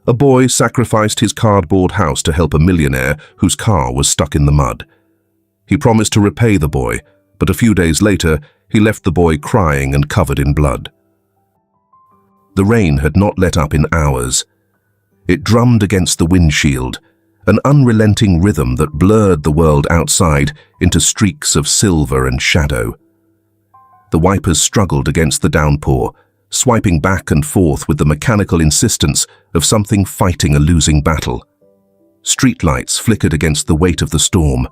A boy sacrificed his cardboard house to help a millionaire whose car was stuck in the mud. He promised to repay the boy, but a few days later, he left the boy crying and covered in blood. The rain had not let up in hours. It drummed against the windshield, an unrelenting rhythm that blurred the world outside into streaks of silver and shadow. The wipers struggled against the downpour, swiping back and forth with the mechanical insistence of something fighting a losing battle. Streetlights flickered against the weight of the storm,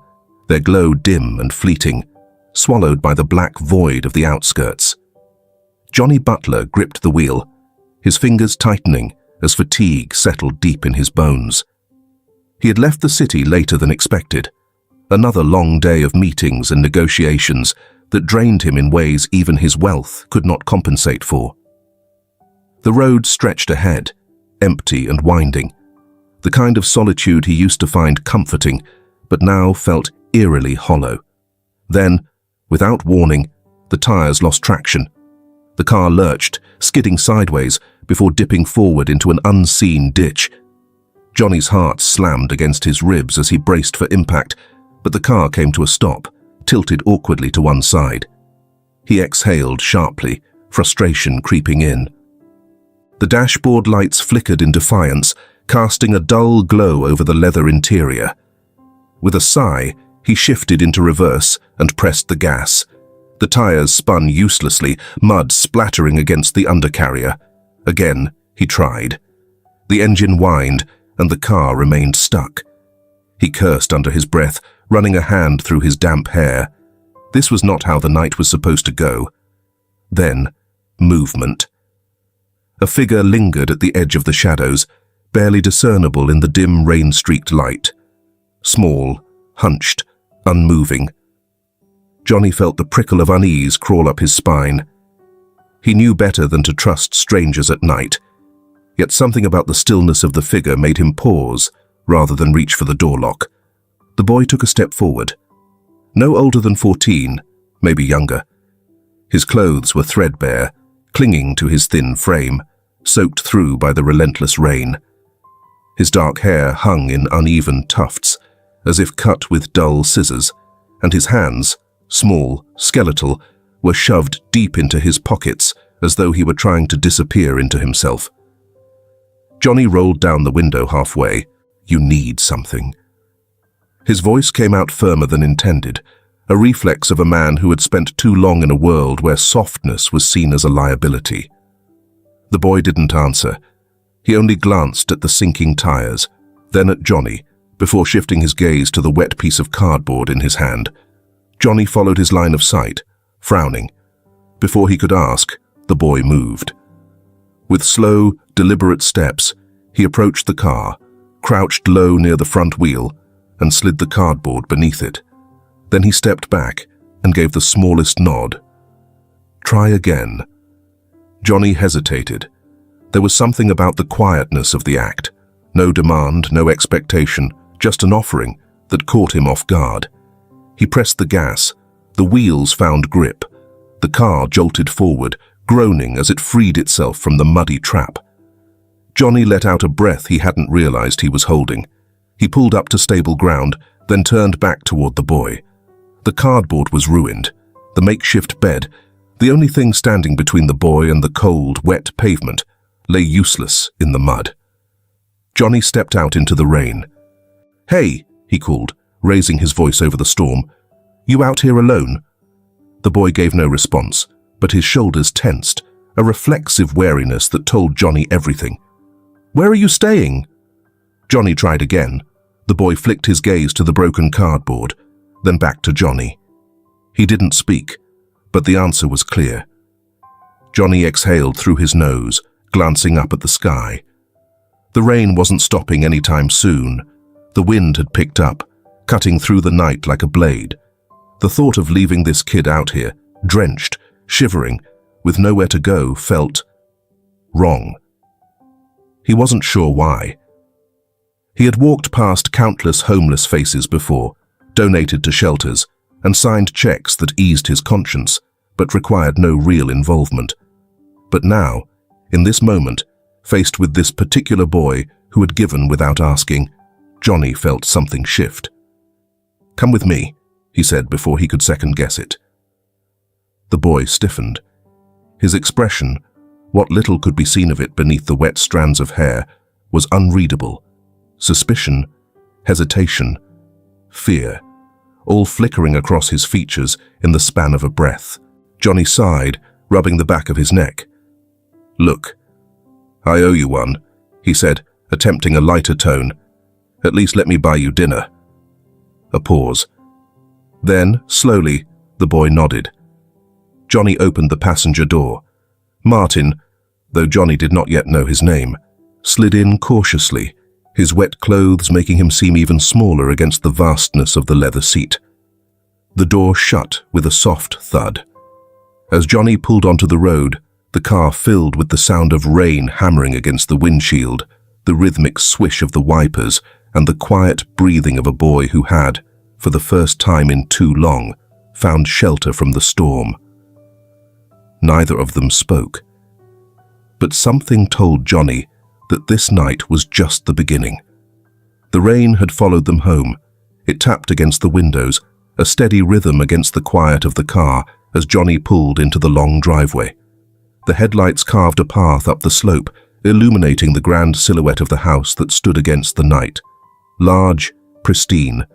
their glow dim and fleeting, swallowed by the black void of the outskirts. Johnny Butler gripped the wheel, his fingers tightening as fatigue settled deep in his bones. He had left the city later than expected, another long day of meetings and negotiations that drained him in ways even his wealth could not compensate for. The road stretched ahead, empty and winding, the kind of solitude he used to find comforting, but now felt eerily hollow. Then, without warning, the tires lost traction. The car lurched, skidding sideways before dipping forward into an unseen ditch. Johnny's heart slammed against his ribs as he braced for impact, but the car came to a stop, tilted awkwardly to one side. He exhaled sharply, frustration creeping in. The dashboard lights flickered in defiance, casting a dull glow over the leather interior. With a sigh, he shifted into reverse and pressed the gas. The tires spun uselessly, mud splattering against the undercarriage. Again, he tried. The engine whined, and the car remained stuck. He cursed under his breath, running a hand through his damp hair. This was not how the night was supposed to go. Then, movement. A figure lingered at the edge of the shadows, barely discernible in the dim rain-streaked light. Small, hunched, unmoving. Johnny felt the prickle of unease crawl up his spine. He knew better than to trust strangers at night, yet something about the stillness of the figure made him pause rather than reach for the door lock. The boy took a step forward. No older than 14, maybe younger. His clothes were threadbare, clinging to his thin frame, soaked through by the relentless rain. His dark hair hung in uneven tufts, as if cut with dull scissors, and his hands, small, skeletal, were shoved deep into his pockets as though he were trying to disappear into himself. Johnny rolled down the window halfway. "You need something." His voice came out firmer than intended, a reflex of a man who had spent too long in a world where softness was seen as a liability. The boy didn't answer. He only glanced at the sinking tires, then at Johnny, before shifting his gaze to the wet piece of cardboard in his hand. Johnny followed his line of sight, frowning. Before he could ask, the boy moved. With slow, deliberate steps, he approached the car, crouched low near the front wheel, and slid the cardboard beneath it. Then he stepped back and gave the smallest nod. "Try again." Johnny hesitated. There was something about the quietness of the act. No demand, no expectation, just an offering that caught him off guard. He pressed the gas. The wheels found grip. The car jolted forward, groaning as it freed itself from the muddy trap. Johnny let out a breath he hadn't realized he was holding. He pulled up to stable ground, then turned back toward the boy. The cardboard was ruined. The makeshift bed, the only thing standing between the boy and the cold, wet pavement, lay useless in the mud. Johnny stepped out into the rain. "Hey," he called, raising his voice over the storm. "You out here alone?" The boy gave no response, but his shoulders tensed, a reflexive wariness that told Johnny everything. "Where are you staying?" Johnny tried again. The boy flicked his gaze to the broken cardboard, then back to Johnny. He didn't speak, but the answer was clear. Johnny exhaled through his nose, glancing up at the sky. The rain wasn't stopping anytime soon. The wind had picked up, cutting through the night like a blade. The thought of leaving this kid out here, drenched, shivering, with nowhere to go, felt wrong. He wasn't sure why. He had walked past countless homeless faces before, donated to shelters, and signed checks that eased his conscience, but required no real involvement. But now, in this moment, faced with this particular boy who had given without asking, Johnny felt something shift. "Come with me," he said before he could second-guess it. The boy stiffened. His expression, what little could be seen of it beneath the wet strands of hair, was unreadable. Suspicion, hesitation, fear, all flickering across his features in the span of a breath. Johnny sighed, rubbing the back of his neck. "Look, I owe you one," he said, attempting a lighter tone. "At least let me buy you dinner." A pause. Then, slowly, the boy nodded. Johnny opened the passenger door. Martin, though Johnny did not yet know his name, slid in cautiously, his wet clothes making him seem even smaller against the vastness of the leather seat. The door shut with a soft thud. As Johnny pulled onto the road, the car filled with the sound of rain hammering against the windshield, the rhythmic swish of the wipers, and the quiet breathing of a boy who had, for the first time in too long, found shelter from the storm. Neither of them spoke. But something told Johnny that this night was just the beginning. The rain had followed them home. It tapped against the windows, a steady rhythm against the quiet of the car as Johnny pulled into the long driveway. The headlights carved a path up the slope, illuminating the grand silhouette of the house that stood against the night. Large, pristine,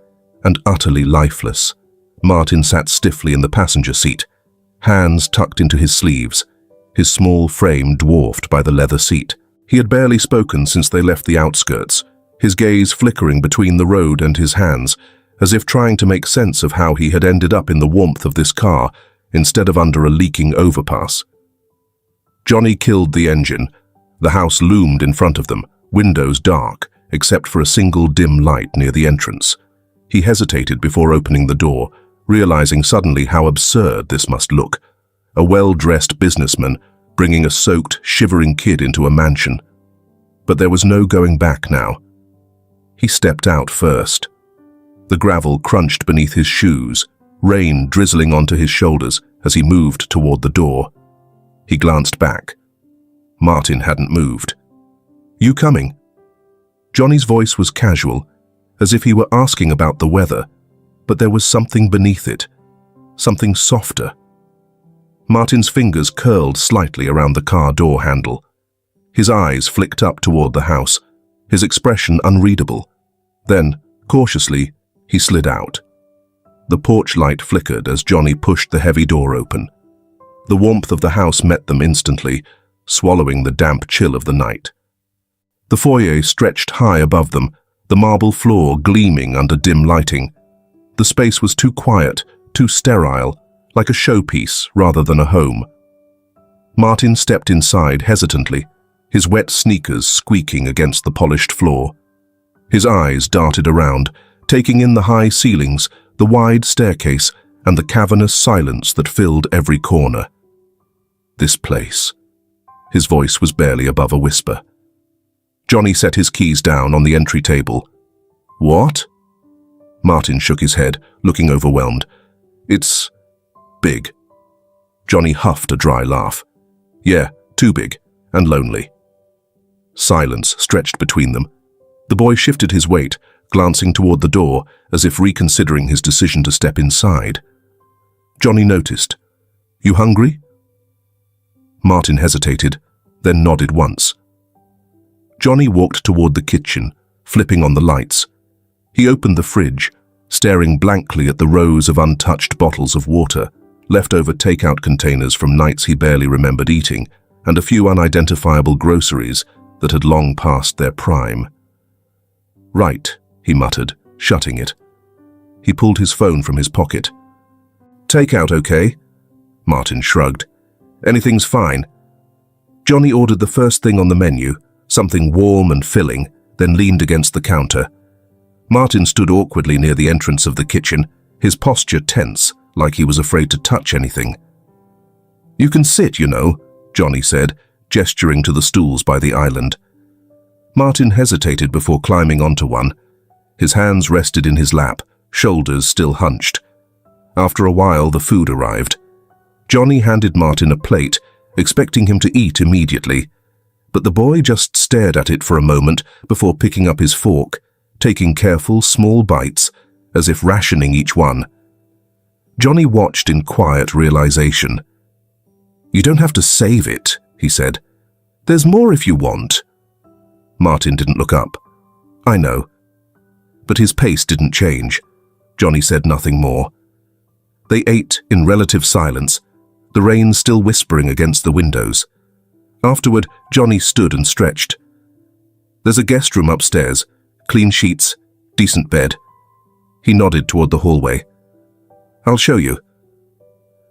and utterly lifeless, Martin sat stiffly in the passenger seat, hands tucked into his sleeves, his small frame dwarfed by the leather seat. He had barely spoken since they left the outskirts, his gaze flickering between the road and his hands, as if trying to make sense of how he had ended up in the warmth of this car instead of under a leaking overpass. Johnny killed the engine. The house loomed in front of them, windows dark, except for a single dim light near the entrance. He hesitated before opening the door, realizing suddenly how absurd this must look. A well-dressed businessman bringing a soaked, shivering kid into a mansion. But there was no going back now. He stepped out first. The gravel crunched beneath his shoes, rain drizzling onto his shoulders as he moved toward the door. He glanced back. Martin hadn't moved. "You coming?" Johnny's voice was casual, as if he were asking about the weather, but there was something beneath it, something softer. Martin's fingers curled slightly around the car door handle. His eyes flicked up toward the house, his expression unreadable. Then, cautiously, he slid out. The porch light flickered as Johnny pushed the heavy door open. The warmth of the house met them instantly, swallowing the damp chill of the night. The foyer stretched high above them, the marble floor gleaming under dim lighting. The space was too quiet, too sterile, like a showpiece rather than a home. Martin stepped inside hesitantly, his wet sneakers squeaking against the polished floor. His eyes darted around, taking in the high ceilings, the wide staircase, and the cavernous silence that filled every corner. This place. His voice was barely above a whisper. Johnny set his keys down on the entry table. "What?" Martin shook his head, looking overwhelmed. "It's big." Johnny huffed a dry laugh. "Yeah, too big, and lonely." Silence stretched between them. The boy shifted his weight, glancing toward the door as if reconsidering his decision to step inside. Johnny noticed. "You hungry?" Martin hesitated, then nodded once. Johnny walked toward the kitchen, flipping on the lights. He opened the fridge, staring blankly at the rows of untouched bottles of water, leftover takeout containers from nights he barely remembered eating, and a few unidentifiable groceries that had long passed their prime. "Right," he muttered, shutting it. He pulled his phone from his pocket. "Takeout okay?" Martin shrugged. "Anything's fine." Johnny ordered the first thing on the menu, something warm and filling, then leaned against the counter. Martin stood awkwardly near the entrance of the kitchen, his posture tense, like he was afraid to touch anything. "You can sit, you know," Johnny said, gesturing to the stools by the island. Martin hesitated before climbing onto one. His hands rested in his lap, shoulders still hunched. After a while, the food arrived. Johnny handed Martin a plate, expecting him to eat immediately. but the boy just stared at it for a moment before picking up his fork, taking careful, small bites, as if rationing each one. Johnny watched in quiet realization. "You don't have to save it," he said. "There's more if you want." Martin didn't look up. "I know." But his pace didn't change. Johnny said nothing more. They ate in relative silence, the rain still whispering against the windows. Afterward, Johnny stood and stretched. "There's a guest room upstairs, clean sheets, decent bed." He nodded toward the hallway. "I'll show you."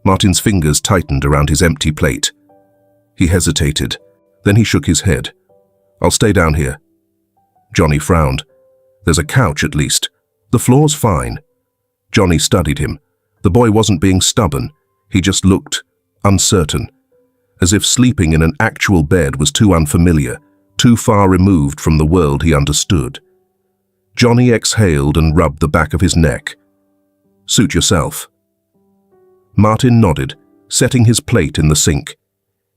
Martin's fingers tightened around his empty plate. He hesitated, then he shook his head. "I'll stay down here." Johnny frowned. "There's a couch at least. The floor's fine." Johnny studied him. The boy wasn't being stubborn. He just looked uncertain, as if sleeping in an actual bed was too unfamiliar, too far removed from the world he understood. Johnny exhaled and rubbed the back of his neck. "Suit yourself." Martin nodded, setting his plate in the sink.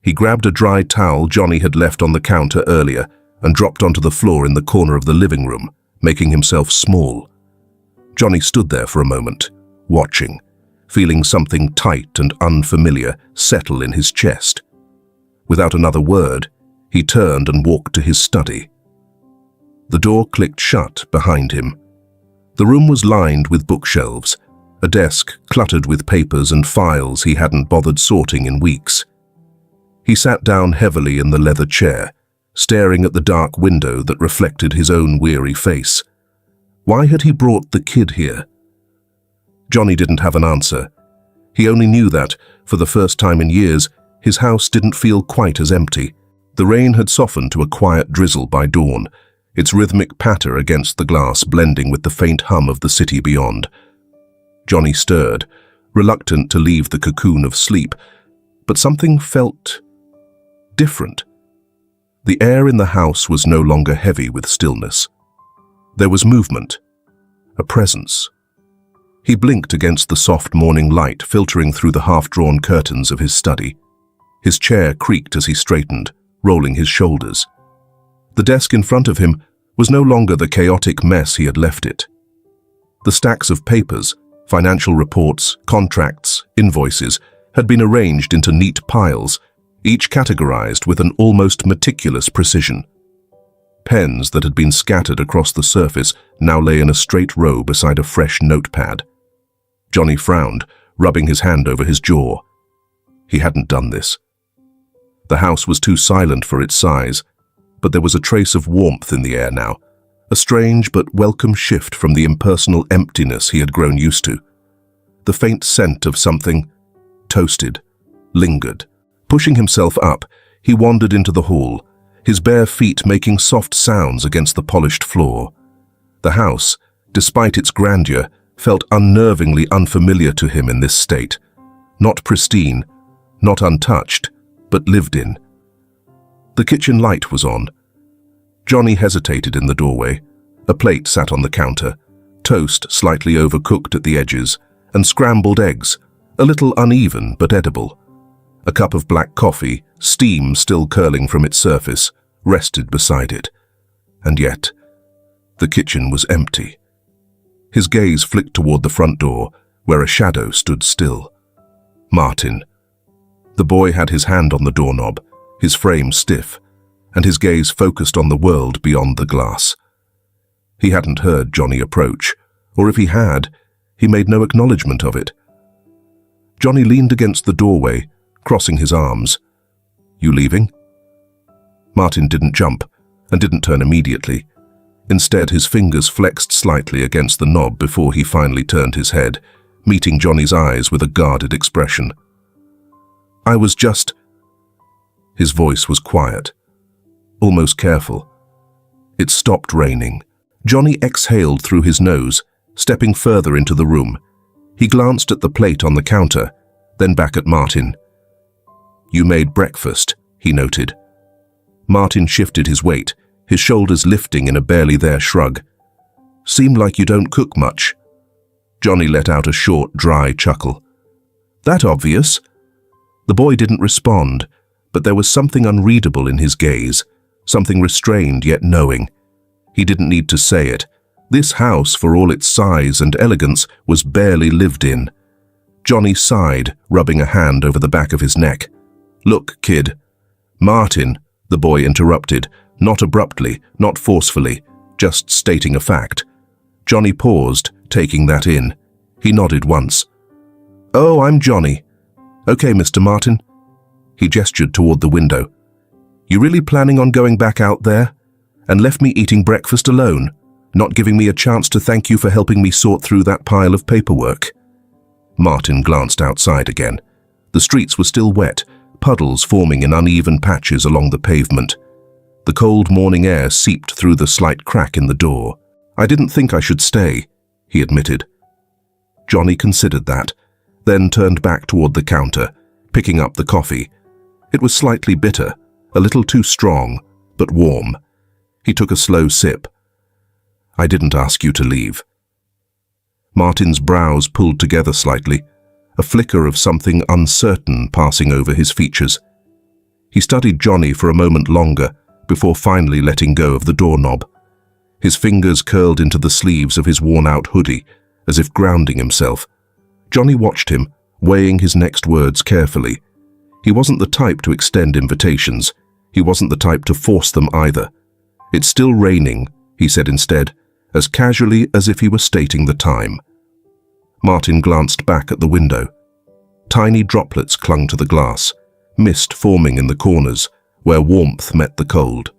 He grabbed a dry towel Johnny had left on the counter earlier and dropped onto the floor in the corner of the living room, making himself small. Johnny stood there for a moment, watching, feeling something tight and unfamiliar settle in his chest. Without another word, he turned and walked to his study. The door clicked shut behind him. The room was lined with bookshelves, a desk cluttered with papers and files he hadn't bothered sorting in weeks. He sat down heavily in the leather chair, staring at the dark window that reflected his own weary face. Why had he brought the kid here? Johnny didn't have an answer. He only knew that, for the first time in years, his house didn't feel quite as empty. The rain had softened to a quiet drizzle by dawn, its rhythmic patter against the glass blending with the faint hum of the city beyond. Johnny stirred, reluctant to leave the cocoon of sleep, but something felt different. The air in the house was no longer heavy with stillness. There was movement, a presence. He blinked against the soft morning light filtering through the half-drawn curtains of his study. His chair creaked as he straightened, rolling his shoulders. The desk in front of him was no longer the chaotic mess he had left it. The stacks of papers, financial reports, contracts, invoices, had been arranged into neat piles, each categorized with an almost meticulous precision. Pens that had been scattered across the surface now lay in a straight row beside a fresh notepad. Johnny frowned, rubbing his hand over his jaw. He hadn't done this. The house was too silent for its size, but there was a trace of warmth in the air now, a strange but welcome shift from the impersonal emptiness he had grown used to. The faint scent of something toasted lingered. Pushing himself up, he wandered into the hall, his bare feet making soft sounds against the polished floor. The house, despite its grandeur, felt unnervingly unfamiliar to him in this state. Not pristine, not untouched, but lived in. The kitchen light was on. Johnny hesitated in the doorway. A plate sat on the counter, toast slightly overcooked at the edges, and scrambled eggs, a little uneven but edible. A cup of black coffee, steam still curling from its surface, rested beside it. And yet, the kitchen was empty. His gaze flicked toward the front door, where a shadow stood still. Martin. The boy had his hand on the doorknob, his frame stiff, and his gaze focused on the world beyond the glass. He hadn't heard Johnny approach, or if he had, he made no acknowledgement of it. Johnny leaned against the doorway, crossing his arms. "You leaving?" Martin didn't jump, and didn't turn immediately. Instead, his fingers flexed slightly against the knob before he finally turned his head, meeting Johnny's eyes with a guarded expression. "I was just—" His voice was quiet, almost careful. It stopped raining. Johnny exhaled through his nose, stepping further into the room. He glanced at the plate on the counter, then back at Martin. "You made breakfast," he noted. Martin shifted his weight, his shoulders lifting in a barely there shrug. "Seem like you don't cook much." Johnny let out a short, dry chuckle. "That obvious?" The boy didn't respond, but there was something unreadable in his gaze, something restrained yet knowing. He didn't need to say it. This house, for all its size and elegance, was barely lived in. Johnny sighed, rubbing a hand over the back of his neck. "Look, kid." "Martin," the boy interrupted, not abruptly, not forcefully, just stating a fact. Johnny paused, taking that in. He nodded once. "Oh, I'm Johnny." "Okay, Mr. Martin." He gestured toward the window. "You really planning on going back out there? And left me eating breakfast alone, not giving me a chance to thank you for helping me sort through that pile of paperwork?" Martin glanced outside again. The streets were still wet, puddles forming in uneven patches along the pavement. The cold morning air seeped through the slight crack in the door. "I didn't think I should stay," he admitted. Johnny considered that, then turned back toward the counter, picking up the coffee. It was slightly bitter, a little too strong, but warm. He took a slow sip. "I didn't ask you to leave." Martin's brows pulled together slightly, a flicker of something uncertain passing over his features. He studied Johnny for a moment longer before finally letting go of the doorknob. His fingers curled into the sleeves of his worn-out hoodie, as if grounding himself. Johnny watched him, weighing his next words carefully. He wasn't the type to extend invitations. He wasn't the type to force them either. "It's still raining," he said instead, as casually as if he were stating the time. Martin glanced back at the window. Tiny droplets clung to the glass, mist forming in the corners, where warmth met the cold.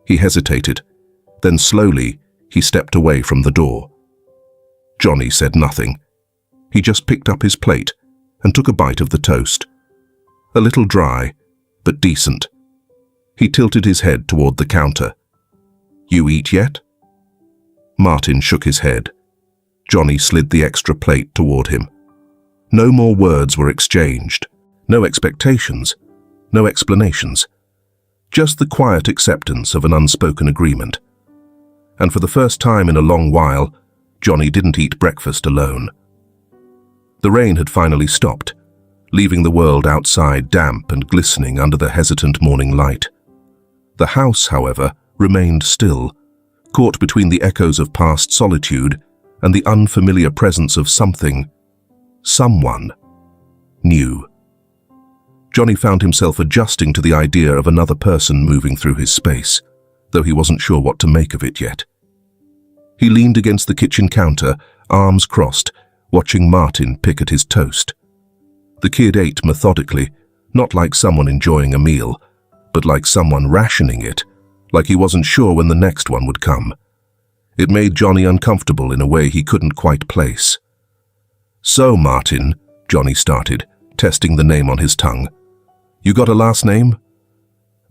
He hesitated. Then slowly, he stepped away from the door. Johnny said nothing. He just picked up his plate and took a bite of the toast. A little dry, but decent. He tilted his head toward the counter. "You eat yet?" Martin shook his head. Johnny slid the extra plate toward him. No more words were exchanged. No expectations. No explanations. Just the quiet acceptance of an unspoken agreement. And for the first time in a long while, Johnny didn't eat breakfast alone. The rain had finally stopped, leaving the world outside damp and glistening under the hesitant morning light. The house, however, remained still, caught between the echoes of past solitude and the unfamiliar presence of someone new. Johnny found himself adjusting to the idea of another person moving through his space, though he wasn't sure what to make of it yet. He leaned against the kitchen counter, arms crossed, watching Martin pick at his toast. The kid ate methodically, not like someone enjoying a meal, but like someone rationing it, like he wasn't sure when the next one would come. It made Johnny uncomfortable in a way he couldn't quite place. "So, Martin," Johnny started, testing the name on his tongue. "You got a last name?"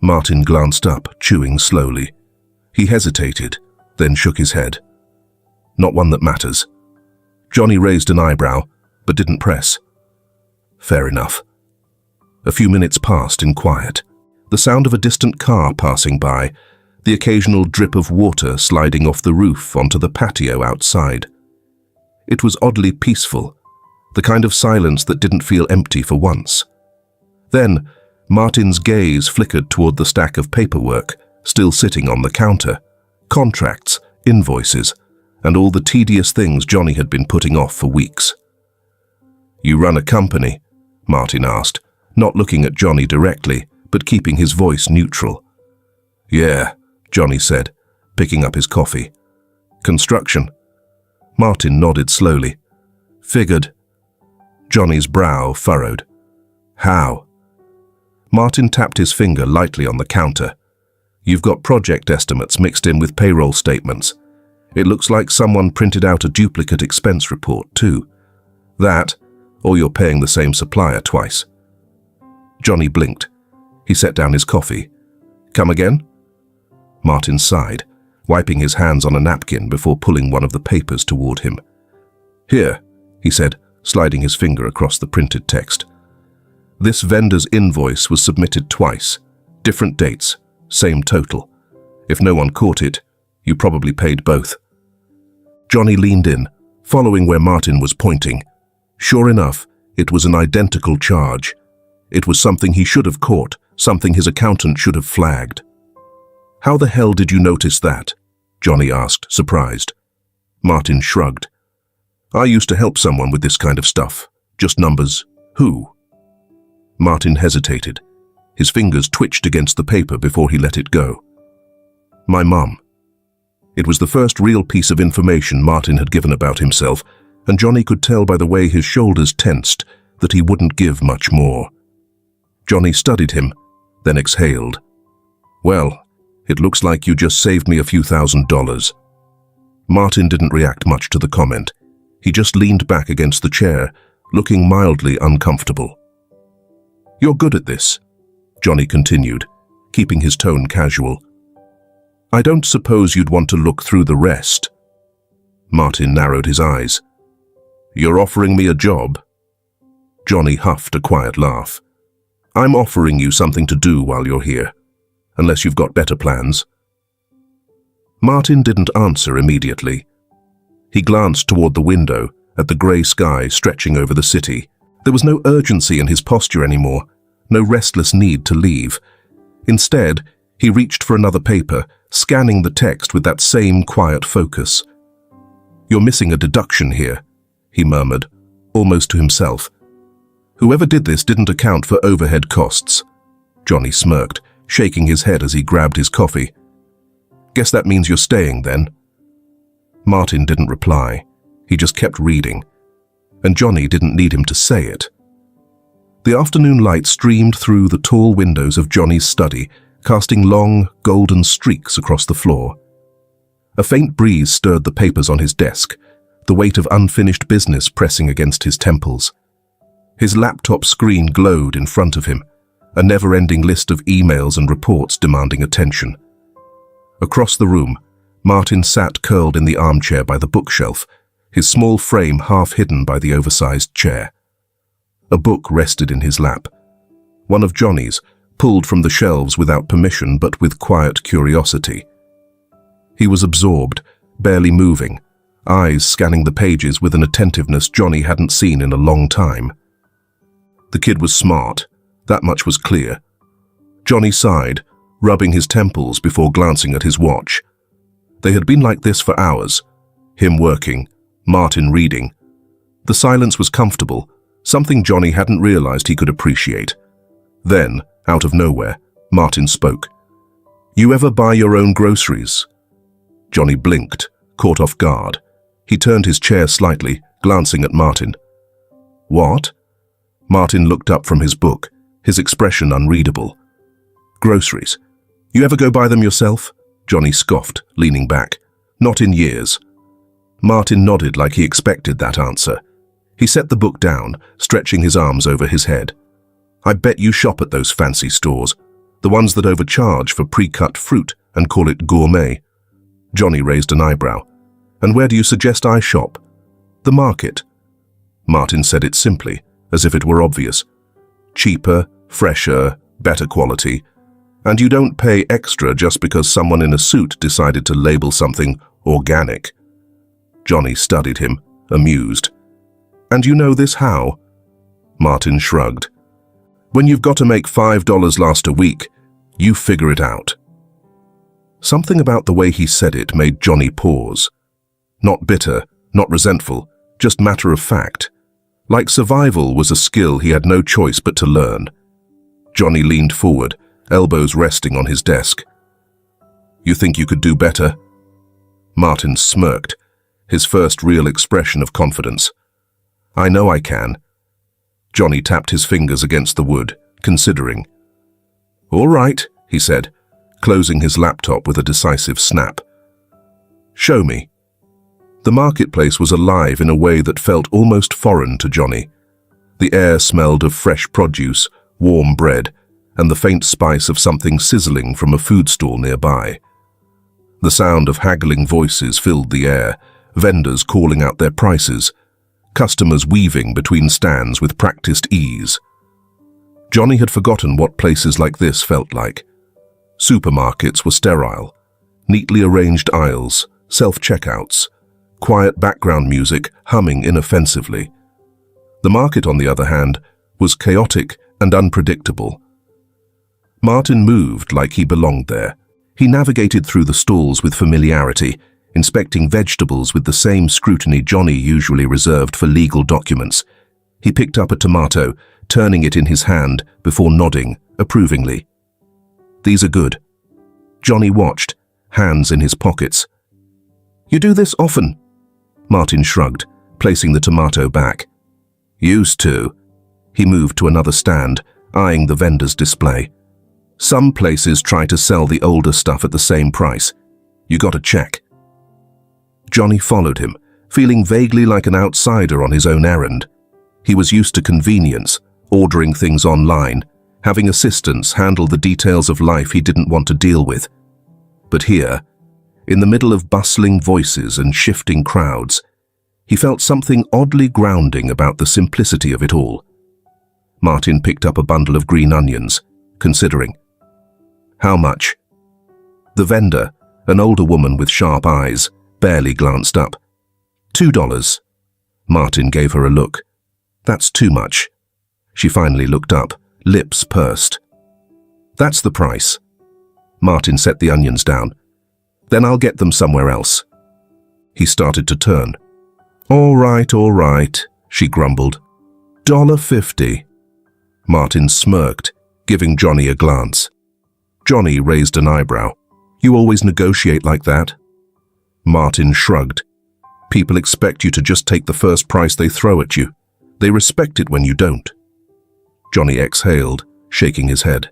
Martin glanced up, chewing slowly. He hesitated, then shook his head. "Not one that matters." Johnny raised an eyebrow, but didn't press. "Fair enough." A few minutes passed in quiet. The sound of a distant car passing by, the occasional drip of water sliding off the roof onto the patio outside. It was oddly peaceful, the kind of silence that didn't feel empty for once. Then, Martin's gaze flickered toward the stack of paperwork, still sitting on the counter. Contracts, invoices, and all the tedious things Johnny had been putting off for weeks. "You run a company?" Martin asked, not looking at Johnny directly, but keeping his voice neutral. "Yeah," Johnny said, picking up his coffee. "Construction?" Martin nodded slowly. "Figured." Johnny's brow furrowed. "How?" Martin tapped his finger lightly on the counter. "You've got project estimates mixed in with payroll statements. It looks like someone printed out a duplicate expense report, too. That, or you're paying the same supplier twice." Johnny blinked. He set down his coffee. "Come again?" Martin sighed, wiping his hands on a napkin before pulling one of the papers toward him. "Here," he said, sliding his finger across the printed text. "This vendor's invoice was submitted twice. Different dates, same total. If no one caught it, you probably paid both." Johnny leaned in, following where Martin was pointing. Sure enough, it was an identical charge. It was something he should have caught, something his accountant should have flagged. How the hell did you notice that? Johnny asked, surprised. Martin shrugged. I used to help someone with this kind of stuff. Just numbers. Who? Martin hesitated. His fingers twitched against the paper before he let it go. My mum. It was the first real piece of information Martin had given about himself, and Johnny could tell by the way his shoulders tensed that he wouldn't give much more. Johnny studied him, then exhaled. Well, it looks like you just saved me a few $1,000s. Martin didn't react much to the comment. He just leaned back against the chair, looking mildly uncomfortable. You're good at this, Johnny continued, keeping his tone casual. I don't suppose you'd want to look through the rest. Martin narrowed his eyes. You're offering me a job? Johnny huffed a quiet laugh. I'm offering you something to do while you're here, unless you've got better plans. Martin didn't answer immediately. He glanced toward the window at the grey sky stretching over the city. There was no urgency in his posture anymore, no restless need to leave. Instead, he reached for another paper, scanning the text with that same quiet focus. You're missing a deduction here, he murmured, almost to himself. Whoever did this didn't account for overhead costs. Johnny smirked, shaking his head as he grabbed his coffee. Guess that means you're staying then. Martin didn't reply. He just kept reading. And Johnny didn't need him to say it. The afternoon light streamed through the tall windows of Johnny's study, casting long, golden streaks across the floor. A faint breeze stirred the papers on his desk, the weight of unfinished business pressing against his temples. His laptop screen glowed in front of him, a never-ending list of emails and reports demanding attention. Across the room, Martin sat curled in the armchair by the bookshelf, his small frame half hidden by the oversized chair. A book rested in his lap, one of Johnny's, pulled from the shelves without permission but with quiet curiosity. He was absorbed, barely moving, eyes scanning the pages with an attentiveness Johnny hadn't seen in a long time. The kid was smart, that much was clear. Johnny sighed, rubbing his temples before glancing at his watch. They had been like this for hours, him working, Martin reading. The silence was comfortable, something Johnny hadn't realized he could appreciate. Then, out of nowhere, Martin spoke. You ever buy your own groceries? Johnny blinked, caught off guard. He turned his chair slightly, glancing at Martin. What? Martin looked up from his book, his expression unreadable. Groceries. You ever go buy them yourself? Johnny scoffed, leaning back. Not in years. Martin nodded like he expected that answer. He set the book down, stretching his arms over his head. I bet you shop at those fancy stores, the ones that overcharge for pre-cut fruit and call it gourmet. Johnny raised an eyebrow. And where do you suggest I shop? The market. Martin said it simply, as if it were obvious. Cheaper, fresher, better quality. And you don't pay extra just because someone in a suit decided to label something organic. Johnny studied him, amused. And you know this how? Martin shrugged. When you've got to make $5 last a week, you figure it out. Something about the way he said it made Johnny pause. Not bitter, not resentful, just matter of fact. Like survival was a skill he had no choice but to learn. Johnny leaned forward, elbows resting on his desk. You think you could do better? Martin smirked, his first real expression of confidence. I know I can. Johnny tapped his fingers against the wood, considering. All right, he said, closing his laptop with a decisive snap. Show me. The marketplace was alive in a way that felt almost foreign to Johnny. The air smelled of fresh produce, warm bread, and the faint spice of something sizzling from a food stall nearby. The sound of haggling voices filled the air, vendors calling out their prices, customers weaving between stands with practiced ease. Johnny had forgotten what places like this felt like. Supermarkets were sterile, neatly arranged aisles, self-checkouts, quiet background music humming inoffensively. The market, on the other hand, was chaotic and unpredictable. Martin moved like he belonged there. He navigated through the stalls with familiarity, inspecting vegetables with the same scrutiny Johnny usually reserved for legal documents. He picked up a tomato, turning it in his hand before nodding approvingly. "These are good." Johnny watched, hands in his pockets. "You do this often?" Martin shrugged, placing the tomato back. "Used to." He moved to another stand, eyeing the vendor's display. "Some places try to sell the older stuff at the same price. You got to check." Johnny followed him, feeling vaguely like an outsider on his own errand. He was used to convenience, ordering things online, having assistants handle the details of life he didn't want to deal with. But here, in the middle of bustling voices and shifting crowds, he felt something oddly grounding about the simplicity of it all. Martin picked up a bundle of green onions, considering. "How much?" The vendor, an older woman with sharp eyes, barely glanced up. $2. Martin gave her a look. "That's too much." She finally looked up, lips pursed. "That's the price." Martin set the onions down. "Then I'll get them somewhere else." He started to turn. All right, she grumbled. $1.50. Martin smirked, giving Johnny a glance. Johnny raised an eyebrow. "You always negotiate like that?" Martin shrugged. "People expect you to just take the first price they throw at you. They respect it when you don't." Johnny exhaled, shaking his head.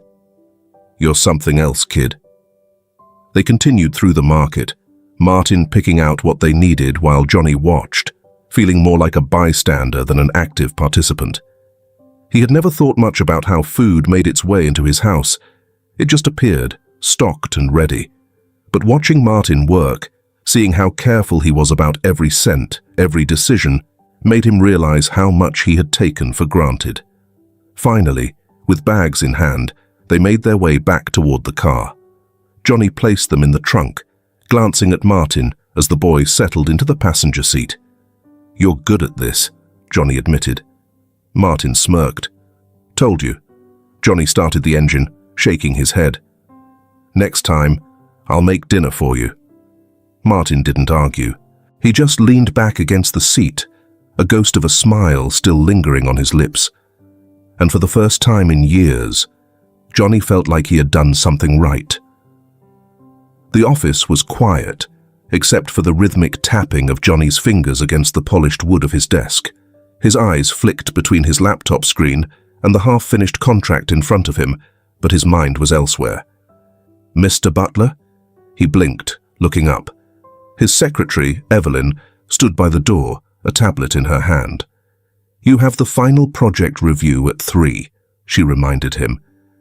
"You're something else, kid." They continued through the market, Martin picking out what they needed while Johnny watched, feeling more like a bystander than an active participant. He had never thought much about how food made its way into his house. It just appeared, stocked and ready. But watching Martin work, seeing how careful he was about every cent, every decision, made him realize how much he had taken for granted. Finally, with bags in hand, they made their way back toward the car. Johnny placed them in the trunk, glancing at Martin as the boy settled into the passenger seat. "You're good at this," Johnny admitted. Martin smirked. "Told you." Johnny started the engine, shaking his head. "Next time, I'll make dinner for you." Martin didn't argue. He just leaned back against the seat, a ghost of a smile still lingering on his lips. And for the first time in years, Johnny felt like he had done something right. The office was quiet, except for the rhythmic tapping of Johnny's fingers against the polished wood of his desk. His eyes flicked between his laptop screen and the half-finished contract in front of him, but his mind was elsewhere. "Mr. Butler?" He blinked, looking up. His secretary, Evelyn, stood by the door, a tablet in her hand. "You have the final project review at 3, she reminded him,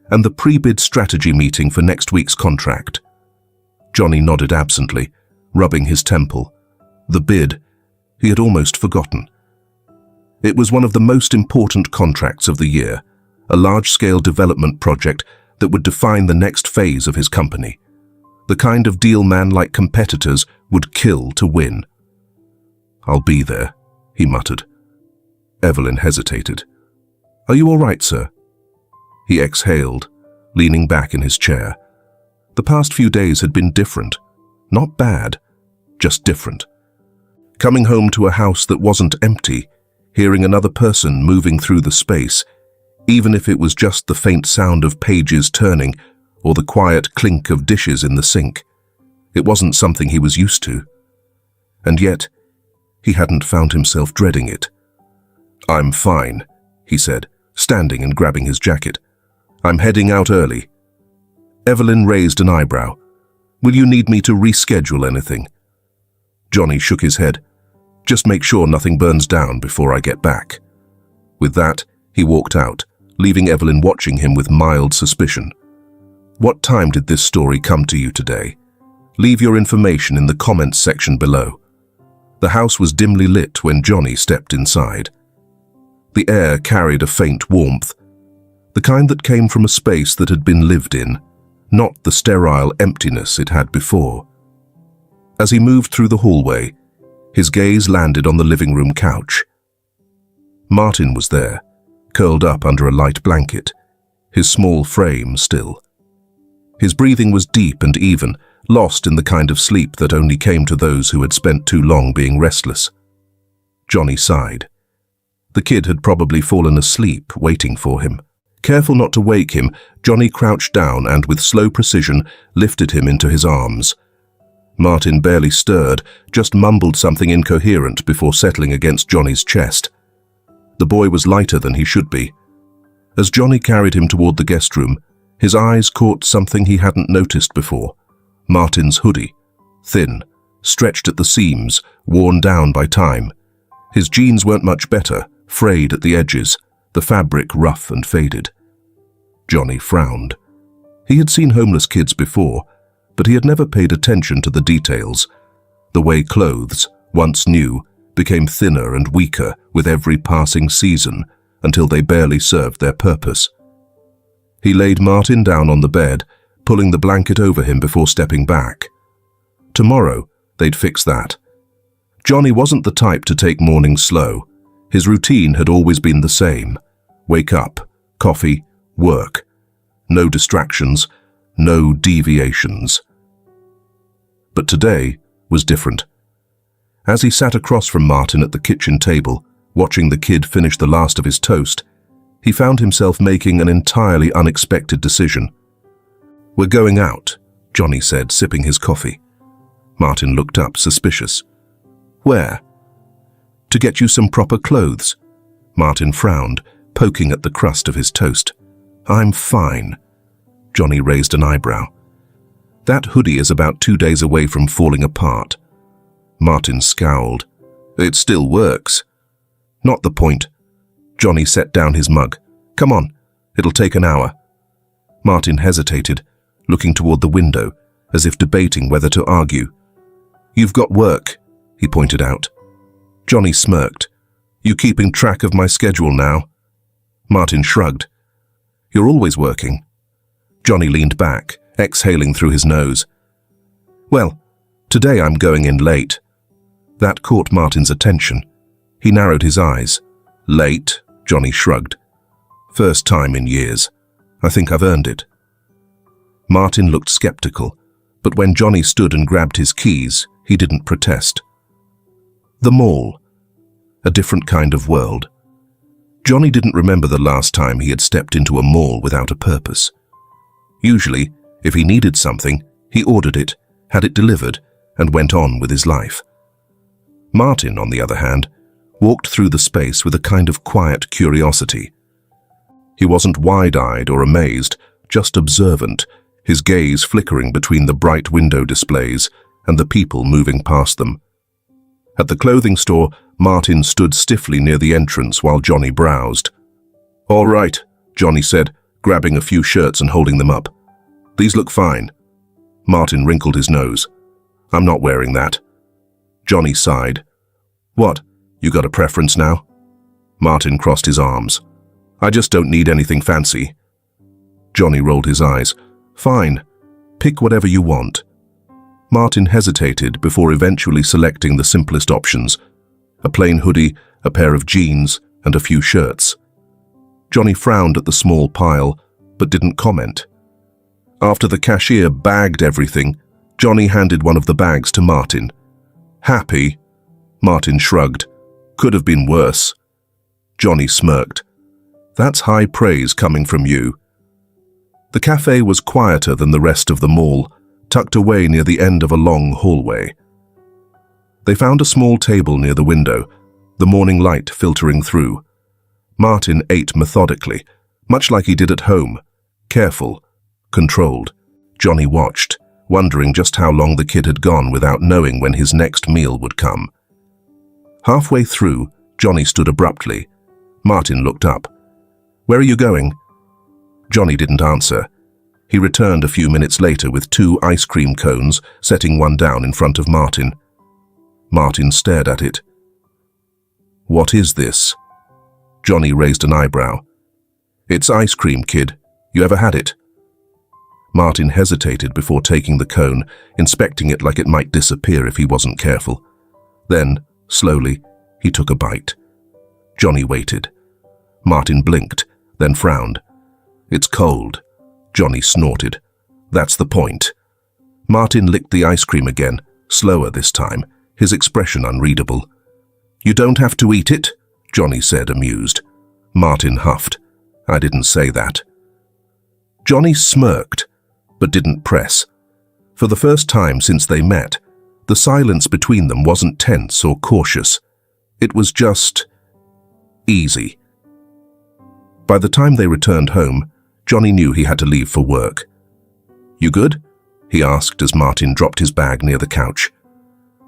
"and the pre-bid strategy meeting for next week's contract." Johnny nodded absently, rubbing his temple. The bid, he had almost forgotten. It was one of the most important contracts of the year, a large-scale development project that would define the next phase of his company. The kind of deal man-like competitors would kill to win. "I'll be there," he muttered. Evelyn hesitated. "Are you all right, sir?" He exhaled, leaning back in his chair. The past few days had been different. Not bad, just different. Coming home to a house that wasn't empty, hearing another person moving through the space, even if it was just the faint sound of pages turning or the quiet clink of dishes in the sink. It wasn't something he was used to. And yet, he hadn't found himself dreading it. "I'm fine," he said, standing and grabbing his jacket. "I'm heading out early." Evelyn raised an eyebrow. "Will you need me to reschedule anything?" Johnny shook his head. "Just make sure nothing burns down before I get back." With that, he walked out, leaving Evelyn watching him with mild suspicion. "What time did this story come to you today? Leave your information in the comments section below." The house was dimly lit when Johnny stepped inside. The air carried a faint warmth, the kind that came from a space that had been lived in, not the sterile emptiness it had before. As he moved through the hallway, his gaze landed on the living room couch. Martin was there, curled up under a light blanket, his small frame still. His breathing was deep and even, lost in the kind of sleep that only came to those who had spent too long being restless. Johnny sighed. The kid had probably fallen asleep, waiting for him. Careful not to wake him, Johnny crouched down and, with slow precision, lifted him into his arms. Martin barely stirred, just mumbled something incoherent before settling against Johnny's chest. The boy was lighter than he should be. As Johnny carried him toward the guest room, his eyes caught something he hadn't noticed before. Martin's hoodie, thin, stretched at the seams, worn down by time. His jeans weren't much better, frayed at the edges, the fabric rough and faded. Johnny frowned. He had seen homeless kids before, but he had never paid attention to the details. The way clothes, once new, became thinner and weaker with every passing season until they barely served their purpose. He laid Martin down on the bed, pulling the blanket over him before stepping back. Tomorrow, they'd fix that. Johnny wasn't the type to take mornings slow. His routine had always been the same. Wake up, coffee, work. No distractions, no deviations. But today was different. As he sat across from Martin at the kitchen table, watching the kid finish the last of his toast, he found himself making an entirely unexpected decision. "We're going out," Johnny said, sipping his coffee. Martin looked up, suspicious. "Where?" "To get you some proper clothes." Martin frowned, poking at the crust of his toast. "I'm fine." Johnny raised an eyebrow. "That hoodie is about 2 days away from falling apart." Martin scowled. "It still works." "Not the point." Johnny set down his mug. "Come on, it'll take an hour." Martin hesitated, looking toward the window, as if debating whether to argue. "You've got work," he pointed out. Johnny smirked. "You keeping track of my schedule now?" Martin shrugged. "You're always working." Johnny leaned back, exhaling through his nose. "Well, today I'm going in late." That caught Martin's attention. He narrowed his eyes. "Late?" Johnny shrugged. "First time in years. I think I've earned it." Martin looked skeptical, but when Johnny stood and grabbed his keys, he didn't protest. The mall. A different kind of world. Johnny didn't remember the last time he had stepped into a mall without a purpose. Usually, if he needed something, he ordered it, had it delivered, and went on with his life. Martin, on the other hand, walked through the space with a kind of quiet curiosity. He wasn't wide-eyed or amazed, just observant, his gaze flickering between the bright window displays and the people moving past them. At the clothing store, Martin stood stiffly near the entrance while Johnny browsed. "All right," Johnny said, grabbing a few shirts and holding them up. "These look fine." Martin wrinkled his nose. "I'm not wearing that." Johnny sighed. "What, you got a preference now?" Martin crossed his arms. "I just don't need anything fancy." Johnny rolled his eyes. "Fine, pick whatever you want." Martin hesitated before eventually selecting the simplest options: a plain hoodie, a pair of jeans, and a few shirts. Johnny frowned at the small pile, but didn't comment. After the cashier bagged everything, Johnny handed one of the bags to Martin. "Happy?" Martin shrugged. "Could have been worse." Johnny smirked. "That's high praise coming from you." The cafe was quieter than the rest of the mall, tucked away near the end of a long hallway. They found a small table near the window, the morning light filtering through. Martin ate methodically, much like he did at home, careful, controlled. Johnny watched, wondering just how long the kid had gone without knowing when his next meal would come. Halfway through, Johnny stood abruptly. Martin looked up. "Where are you going?" Johnny didn't answer. He returned a few minutes later with 2 ice cream cones, setting one down in front of Martin. Martin stared at it. "What is this?" Johnny raised an eyebrow. "It's ice cream, kid. You ever had it?" Martin hesitated before taking the cone, inspecting it like it might disappear if he wasn't careful. Then, slowly, he took a bite. Johnny waited. Martin blinked, then frowned. "It's cold," Johnny snorted. That's the point. Martin licked the ice cream again, slower this time, his expression unreadable. You don't have to eat it, Johnny said, amused. Martin huffed. I didn't say that. Johnny smirked, but didn't press. For the first time since they met, the silence between them wasn't tense or cautious. It was just easy. By the time they returned home, Johnny knew he had to leave for work. You good? He asked as Martin dropped his bag near the couch.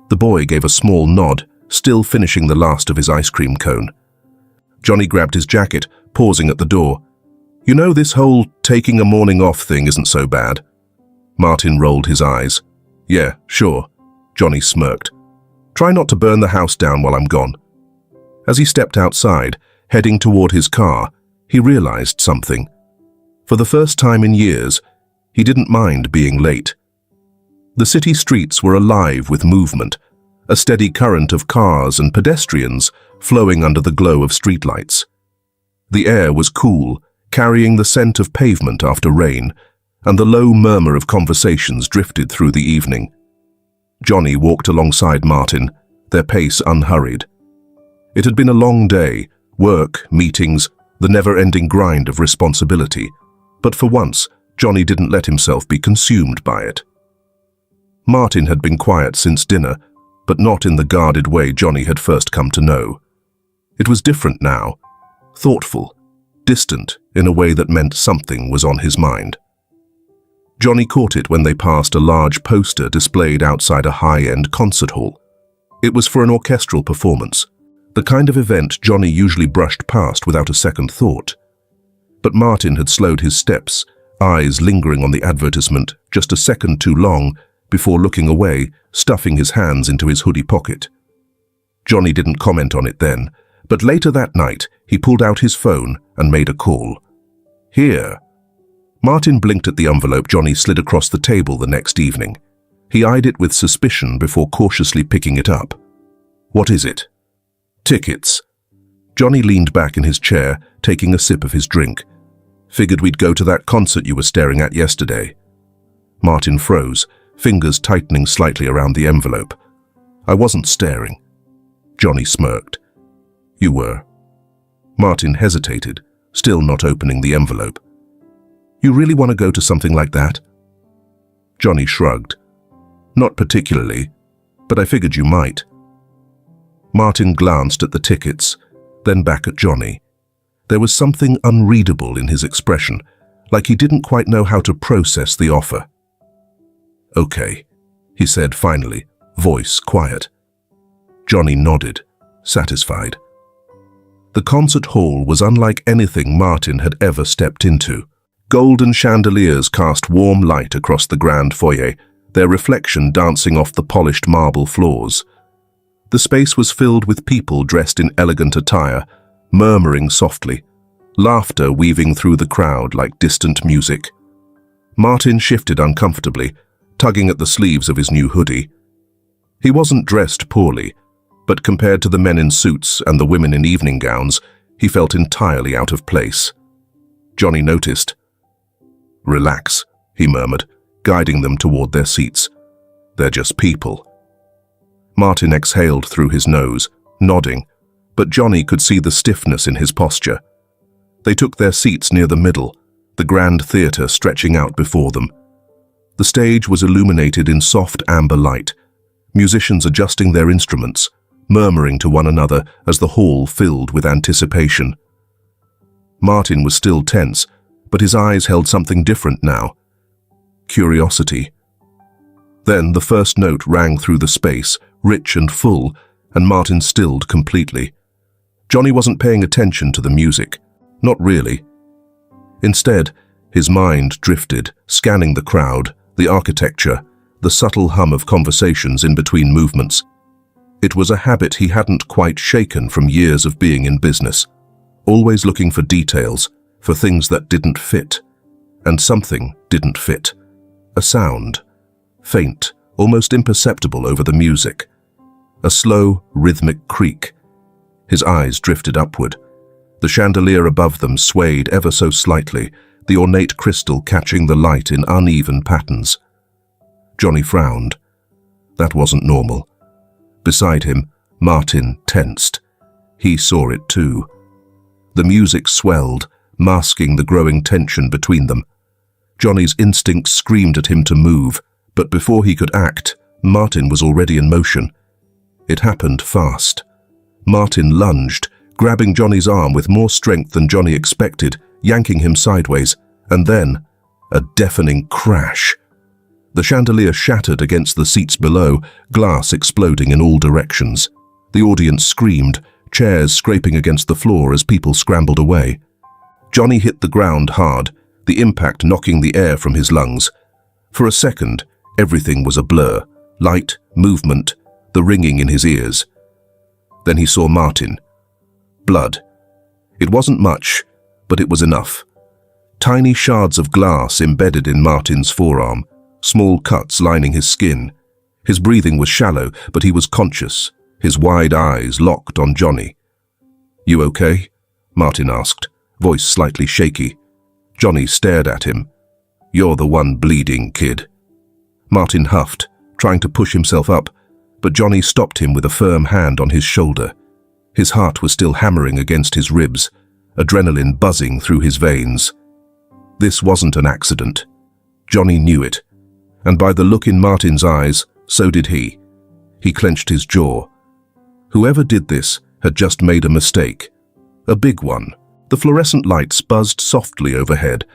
The boy gave a small nod, still finishing the last of his ice cream cone. Johnny grabbed his jacket, pausing at the door. You know, this whole taking a morning off thing isn't so bad. Martin rolled his eyes. Yeah, sure. Johnny smirked. Try not to burn the house down while I'm gone. As he stepped outside, heading toward his car, he realized something. For the first time in years, he didn't mind being late. The city streets were alive with movement, a steady current of cars and pedestrians flowing under the glow of streetlights. The air was cool, carrying the scent of pavement after rain, and the low murmur of conversations drifted through the evening. Johnny walked alongside Martin, their pace unhurried. It had been a long day, work, meetings, the never-ending grind of responsibility, but for once, Johnny didn't let himself be consumed by it. Martin had been quiet since dinner, but not in the guarded way Johnny had first come to know. It was different now, thoughtful, distant in a way that meant something was on his mind. Johnny caught it when they passed a large poster displayed outside a high-end concert hall. It was for an orchestral performance, the kind of event Johnny usually brushed past without a second thought. But Martin had slowed his steps, eyes lingering on the advertisement just a second too long before looking away, stuffing his hands into his hoodie pocket. Johnny didn't comment on it then, but later that night he pulled out his phone and made a call. Here. Martin blinked at the envelope Johnny slid across the table the next evening. He eyed it with suspicion before cautiously picking it up. What is it? Tickets. Johnny leaned back in his chair, taking a sip of his drink. Figured we'd go to that concert you were staring at yesterday. Martin froze, fingers tightening slightly around the envelope. I wasn't staring. Johnny smirked. You were. Martin hesitated, still not opening the envelope. You really want to go to something like that? Johnny shrugged. Not particularly, but I figured you might. Martin glanced at the tickets, then back at Johnny. There was something unreadable in his expression, like he didn't quite know how to process the offer. Okay, he said finally, voice quiet. Johnny nodded, satisfied. The concert hall was unlike anything Martin had ever stepped into. Golden chandeliers cast warm light across the grand foyer, their reflection dancing off the polished marble floors. The space was filled with people dressed in elegant attire, murmuring softly, laughter weaving through the crowd like distant music. Martin shifted uncomfortably, tugging at the sleeves of his new hoodie. He wasn't dressed poorly, but compared to the men in suits and the women in evening gowns, he felt entirely out of place. Johnny noticed. Relax, he murmured, guiding them toward their seats. They're just people. Martin exhaled through his nose, nodding, but Johnny could see the stiffness in his posture. They took their seats near the middle, the grand theatre stretching out before them. The stage was illuminated in soft amber light, musicians adjusting their instruments, murmuring to one another as the hall filled with anticipation. Martin was still tense, but his eyes held something different now. Curiosity. Then the first note rang through the space, rich and full, and Martin stilled completely. Johnny wasn't paying attention to the music. Not really. Instead, his mind drifted, scanning the crowd, the architecture, the subtle hum of conversations in between movements. It was a habit he hadn't quite shaken from years of being in business, always looking for details, for things that didn't fit. And something didn't fit. A sound, faint, almost imperceptible over the music. A slow, rhythmic creak. His eyes drifted upward. The chandelier above them swayed ever so slightly, the ornate crystal catching the light in uneven patterns. Johnny frowned. That wasn't normal. Beside him, Martin tensed. He saw it too. The music swelled, masking the growing tension between them. Johnny's instincts screamed at him to move, but before he could act, Martin was already in motion. It happened fast. Martin lunged, grabbing Johnny's arm with more strength than Johnny expected, yanking him sideways, and then a deafening crash. The chandelier shattered against the seats below, glass exploding in all directions. The audience screamed, chairs scraping against the floor as people scrambled away. Johnny hit the ground hard, the impact knocking the air from his lungs. For a second, everything was a blur. Light, movement, the ringing in his ears. Then he saw Martin. Blood. It wasn't much, but it was enough. Tiny shards of glass embedded in Martin's forearm, small cuts lining his skin. His breathing was shallow, but he was conscious, his wide eyes locked on Johnny. "You okay?" Martin asked, voice slightly shaky. Johnny stared at him. "You're the one bleeding, kid." Martin huffed, trying to push himself up, but Johnny stopped him with a firm hand on his shoulder. His heart was still hammering against his ribs, adrenaline buzzing through his veins. This wasn't an accident. Johnny knew it, and by the look in Martin's eyes, so did he. He clenched his jaw. Whoever did this had just made a mistake. A big one. The fluorescent lights buzzed softly overhead,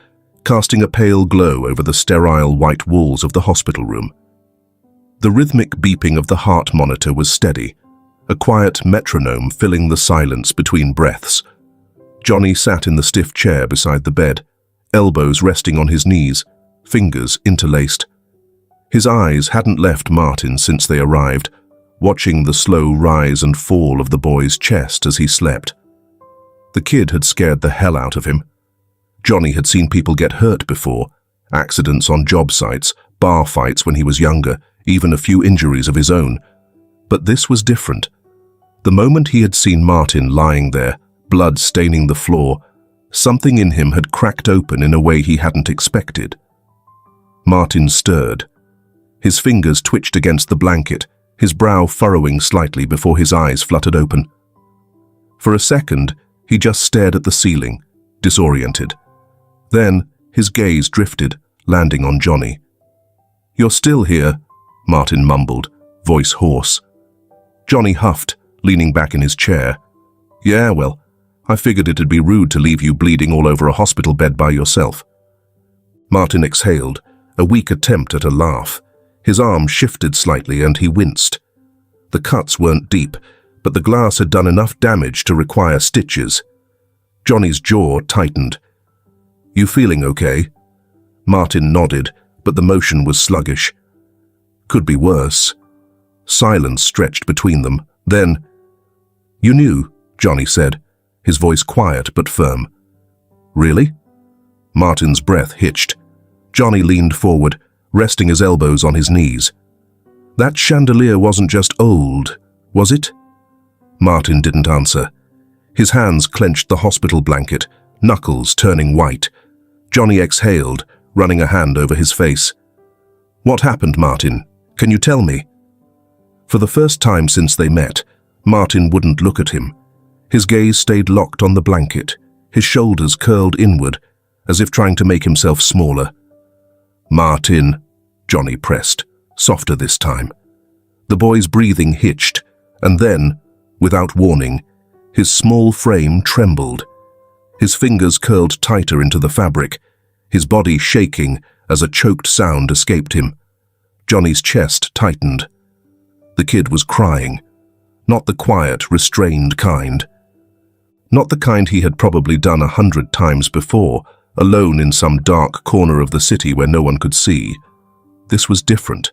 casting a pale glow over the sterile white walls of the hospital room. The rhythmic beeping of the heart monitor was steady, a quiet metronome filling the silence between breaths. Johnny sat in the stiff chair beside the bed, elbows resting on his knees, fingers interlaced. His eyes hadn't left Martin since they arrived, watching the slow rise and fall of the boy's chest as he slept. The kid had scared the hell out of him. Johnny had seen people get hurt before, accidents on job sites, bar fights when he was younger, even a few injuries of his own. But this was different. The moment he had seen Martin lying there, blood staining the floor, something in him had cracked open in a way he hadn't expected. Martin stirred. His fingers twitched against the blanket, his brow furrowing slightly before his eyes fluttered open. For a second, he just stared at the ceiling, disoriented. Then, his gaze drifted, landing on Johnny. "You're still here," Martin mumbled, voice hoarse. Johnny huffed, leaning back in his chair. "Yeah, well, I figured it'd be rude to leave you bleeding all over a hospital bed by yourself." Martin exhaled, a weak attempt at a laugh. His arm shifted slightly and he winced. The cuts weren't deep, but the glass had done enough damage to require stitches. Johnny's jaw tightened. "You feeling okay?" Martin nodded, but the motion was sluggish. "Could be worse." Silence stretched between them. Then, "You knew," Johnny said, his voice quiet but firm. "Really?" Martin's breath hitched. Johnny leaned forward, resting his elbows on his knees. "That chandelier wasn't just old, was it?" Martin didn't answer. His hands clenched the hospital blanket, knuckles turning white. Johnny exhaled, running a hand over his face. "What happened, Martin? Can you tell me?" For the first time since they met, Martin wouldn't look at him. His gaze stayed locked on the blanket, his shoulders curled inward, as if trying to make himself smaller. "Martin," Johnny pressed, softer this time. The boy's breathing hitched, and then, without warning, his small frame trembled. His fingers curled tighter into the fabric, his body shaking as a choked sound escaped him. Johnny's chest tightened. The kid was crying, not the quiet, restrained kind. Not the kind he had probably done 100 times before, alone in some dark corner of the city where no one could see. This was different.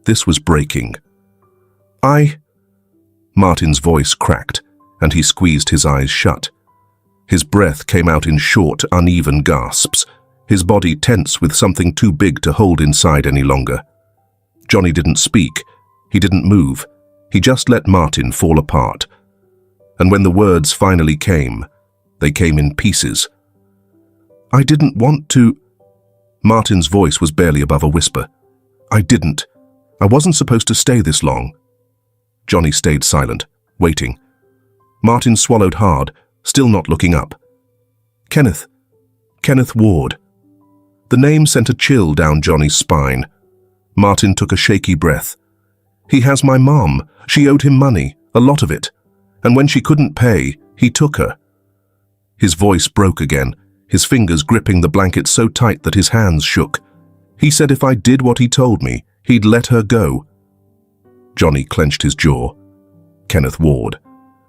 This was breaking. Martin's voice cracked, and he squeezed his eyes shut. His breath came out in short, uneven gasps, his body tense with something too big to hold inside any longer. Johnny didn't speak. He didn't move. He just let Martin fall apart. And when the words finally came, they came in pieces. I didn't want to." Martin's voice was barely above a whisper. "I didn't. I wasn't supposed to stay this long." Johnny stayed silent, waiting. Martin swallowed hard, still not looking up. Kenneth. Kenneth Ward. The name sent a chill down Johnny's spine. Martin took a shaky breath. "He has my mom. She owed him money, a lot of it. And when she couldn't pay, he took her." His voice broke again, his fingers gripping the blanket so tight that his hands shook. "He said if I did what he told me, he'd let her go." Johnny clenched his jaw. Kenneth Ward,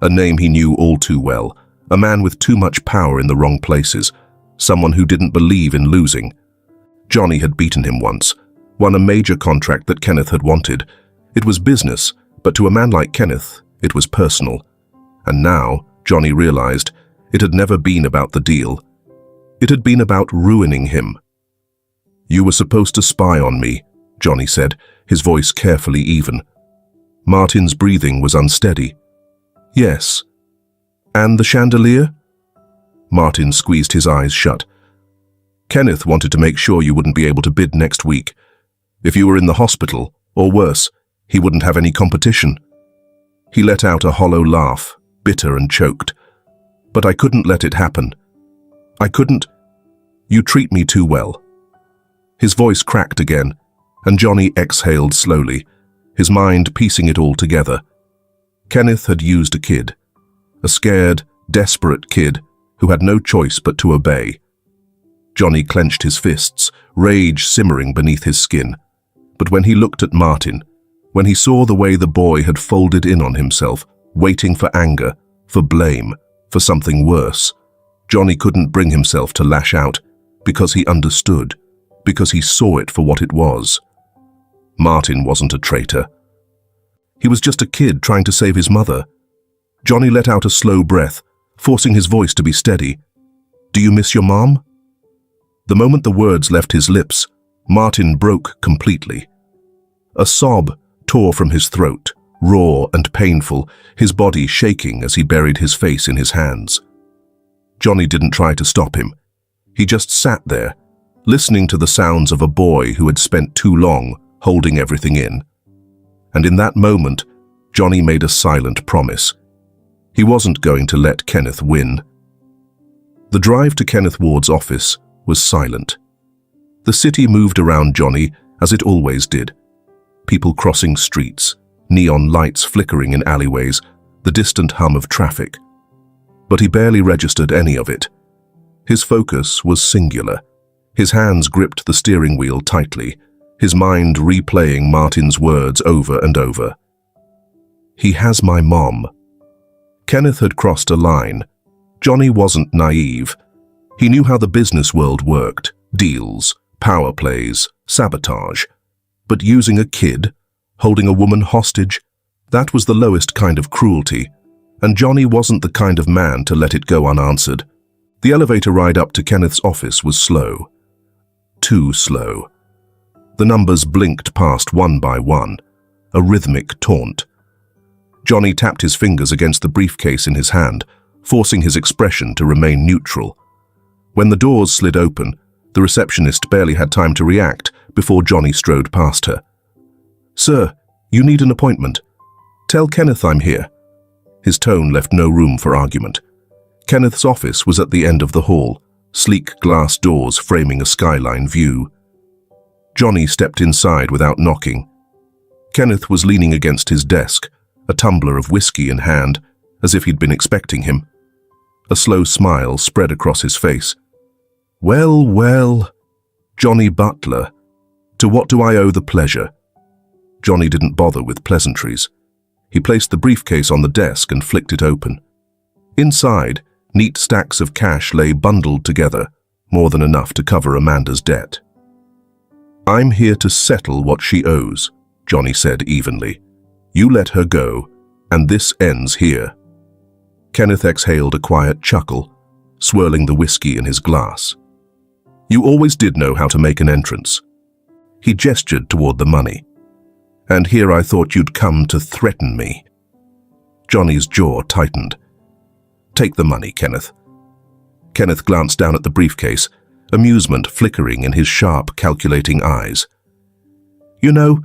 a name he knew all too well, a man with too much power in the wrong places, someone who didn't believe in losing. Johnny had beaten him once, won a major contract that Kenneth had wanted. It was business, but to a man like Kenneth, it was personal. And now, Johnny realized, it had never been about the deal. It had been about ruining him. "You were supposed to spy on me," Johnny said, his voice carefully even. Martin's breathing was unsteady. "Yes." "And the chandelier?" Martin squeezed his eyes shut. "Kenneth wanted to make sure you wouldn't be able to bid next week. If you were in the hospital, or worse, he wouldn't have any competition." He let out a hollow laugh, bitter and choked. "But I couldn't let it happen. I couldn't. You treat me too well." His voice cracked again, and Johnny exhaled slowly, his mind piecing it all together. Kenneth had used a kid, a scared, desperate kid who had no choice but to obey. Johnny clenched his fists, rage simmering beneath his skin. But when he looked at Martin, when he saw the way the boy had folded in on himself, waiting for anger, for blame, for something worse, Johnny couldn't bring himself to lash out, because he understood, because he saw it for what it was. Martin wasn't a traitor. He was just a kid trying to save his mother. Johnny let out a slow breath, forcing his voice to be steady. "Do you miss your mom?" The moment the words left his lips, Martin broke completely. A sob tore from his throat, raw and painful, his body shaking as he buried his face in his hands. Johnny didn't try to stop him. He just sat there, listening to the sounds of a boy who had spent too long holding everything in. And in that moment, Johnny made a silent promise. He wasn't going to let Kenneth win. The drive to Kenneth Ward's office was silent. The city moved around Johnny as it always did. People crossing streets, neon lights flickering in alleyways, the distant hum of traffic. But he barely registered any of it. His focus was singular. His hands gripped the steering wheel tightly, his mind replaying Martin's words over and over. "He has my mom." Kenneth had crossed a line. Johnny wasn't naive. He knew how the business world worked: deals, power plays, sabotage. But using a kid, holding a woman hostage, that was the lowest kind of cruelty, and Johnny wasn't the kind of man to let it go unanswered. The elevator ride up to Kenneth's office was slow. Too slow. The numbers blinked past one by one, a rhythmic taunt. Johnny tapped his fingers against the briefcase in his hand, forcing his expression to remain neutral. When the doors slid open, the receptionist barely had time to react before Johnny strode past her. "Sir, you need an appointment. Tell Kenneth I'm here." His tone left no room for argument. Kenneth's office was at the end of the hall, sleek glass doors framing a skyline view. Johnny stepped inside without knocking. Kenneth was leaning against his desk, a tumbler of whiskey in hand, as if he'd been expecting him. A slow smile spread across his face. "Well, well, Johnny Butler, to what do I owe the pleasure?" Johnny didn't bother with pleasantries. He placed the briefcase on the desk and flicked it open. Inside, neat stacks of cash lay bundled together, more than enough to cover Amanda's debt. "I'm here to settle what she owes," Johnny said evenly. "You let her go, and this ends here." Kenneth exhaled a quiet chuckle, swirling the whiskey in his glass. "You always did know how to make an entrance." He gestured toward the money. "And here I thought you'd come to threaten me." Johnny's jaw tightened. "Take the money, Kenneth." Kenneth glanced down at the briefcase, amusement flickering in his sharp, calculating eyes. "You know,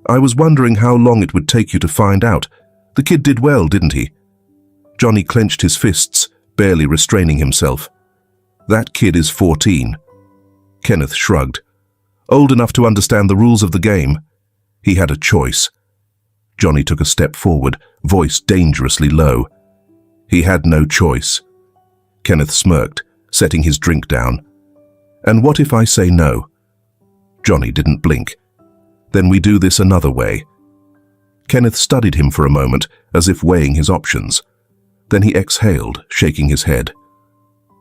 I was wondering how long it would take you to find out. The kid did well, didn't he?" Johnny clenched his fists, barely restraining himself. "That kid is 14. Kenneth shrugged. "Old enough to understand the rules of the game." He had a choice. Johnny took a step forward, voice dangerously low. He had no choice. Kenneth smirked, setting his drink down. "And what if I say no?" Johnny didn't blink. "Then we do this another way." Kenneth studied him for a moment, as if weighing his options. Then he exhaled, shaking his head.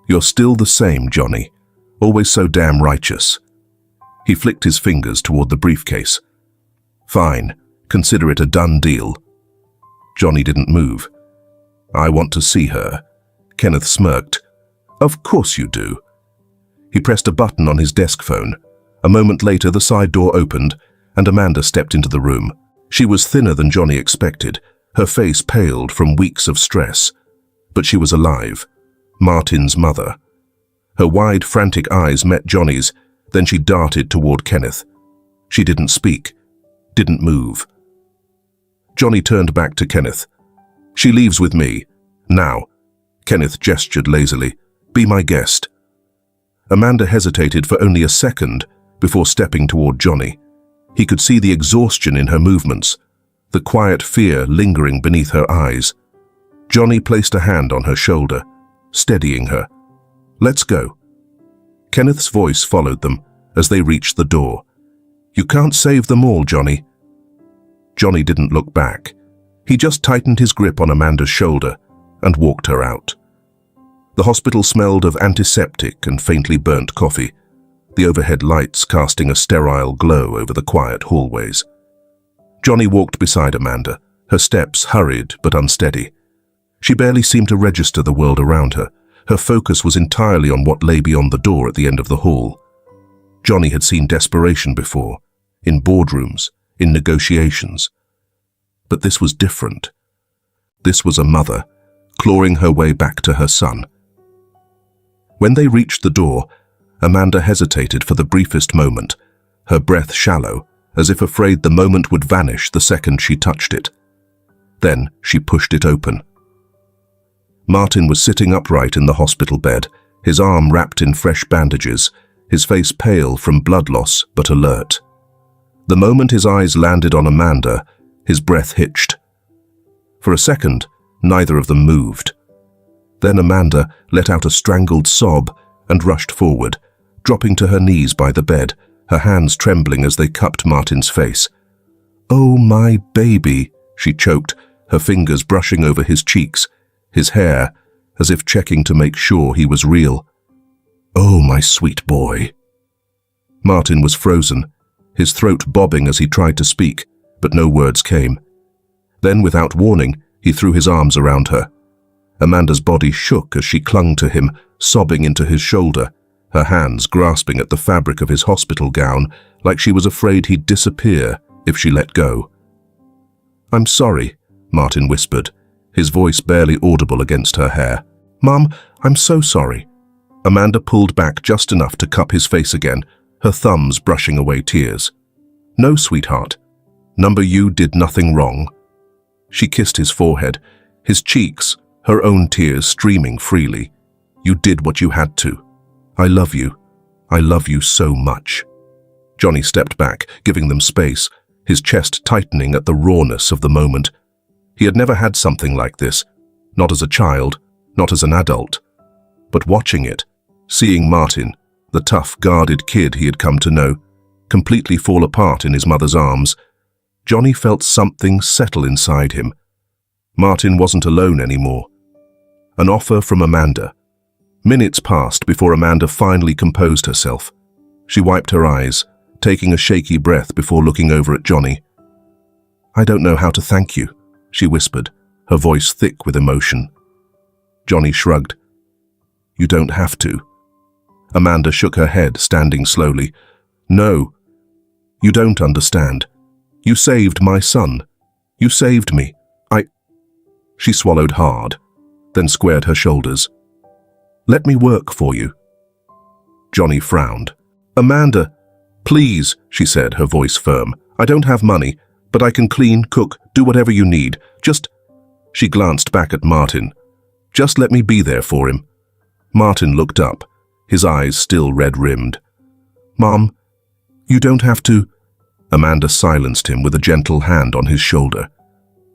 "You're still the same, Johnny. Always so damn righteous." He flicked his fingers toward the briefcase. "Fine. Consider it a done deal." Johnny didn't move. "I want to see her." Kenneth smirked. "Of course you do." He pressed a button on his desk phone. A moment later, the side door opened, and Amanda stepped into the room. She was thinner than Johnny expected. Her face paled from weeks of stress. But she was alive. Martin's mother. Her wide, frantic eyes met Johnny's, then she darted toward Kenneth. She didn't speak, didn't move. Johnny turned back to Kenneth. "She leaves with me. Now." Kenneth gestured lazily. "Be my guest." Amanda hesitated for only a second before stepping toward Johnny. He could see the exhaustion in her movements, the quiet fear lingering beneath her eyes. Johnny placed a hand on her shoulder, steadying her. "Let's go." Kenneth's voice followed them as they reached the door. "You can't save them all, Johnny." Johnny didn't look back. He just tightened his grip on Amanda's shoulder and walked her out. The hospital smelled of antiseptic and faintly burnt coffee, the overhead lights casting a sterile glow over the quiet hallways. Johnny walked beside Amanda, her steps hurried but unsteady. She barely seemed to register the world around her. Her focus was entirely on what lay beyond the door at the end of the hall. Johnny had seen desperation before, in boardrooms, in negotiations. But this was different. This was a mother, clawing her way back to her son. When they reached the door, Amanda hesitated for the briefest moment, her breath shallow, as if afraid the moment would vanish the second she touched it. Then she pushed it open. Martin was sitting upright in the hospital bed, his arm wrapped in fresh bandages, his face pale from blood loss but alert. The moment his eyes landed on Amanda, his breath hitched. For a second, neither of them moved. Then Amanda let out a strangled sob and rushed forward, dropping to her knees by the bed, her hands trembling as they cupped Martin's face. "Oh, my baby," she choked, her fingers brushing over his cheeks, his hair, as if checking to make sure he was real. "Oh, my sweet boy." Martin was frozen, his throat bobbing as he tried to speak, but no words came. Then, without warning, he threw his arms around her. Amanda's body shook as she clung to him, sobbing into his shoulder, her hands grasping at the fabric of his hospital gown like she was afraid he'd disappear if she let go. "I'm sorry," Martin whispered, his voice barely audible against her hair. "Mum, I'm so sorry." Amanda pulled back just enough to cup his face again, her thumbs brushing away tears. "No, sweetheart. Number you did nothing wrong." She kissed his forehead, his cheeks, her own tears streaming freely. "You did what you had to. I love you. I love you so much." Johnny stepped back, giving them space, his chest tightening at the rawness of the moment. He had never had something like this, not as a child, not as an adult. But watching it, seeing Martin, the tough, guarded kid he had come to know, completely fall apart in his mother's arms, Johnny felt something settle inside him. Martin wasn't alone anymore. An offer from Amanda. Minutes passed before Amanda finally composed herself. She wiped her eyes, taking a shaky breath before looking over at Johnny. "I don't know how to thank you," she whispered, her voice thick with emotion. Johnny shrugged. "You don't have to." Amanda shook her head, standing slowly. "No, you don't understand. You saved my son. You saved me. She swallowed hard, then squared her shoulders. "Let me work for you." Johnny frowned. "Amanda, please," she said, her voice firm. "I don't have money, but I can clean, cook, do whatever you need. Just—" She glanced back at Martin. "Just let me be there for him." Martin looked up, his eyes still red-rimmed. "Mom, you don't have to—" Amanda silenced him with a gentle hand on his shoulder.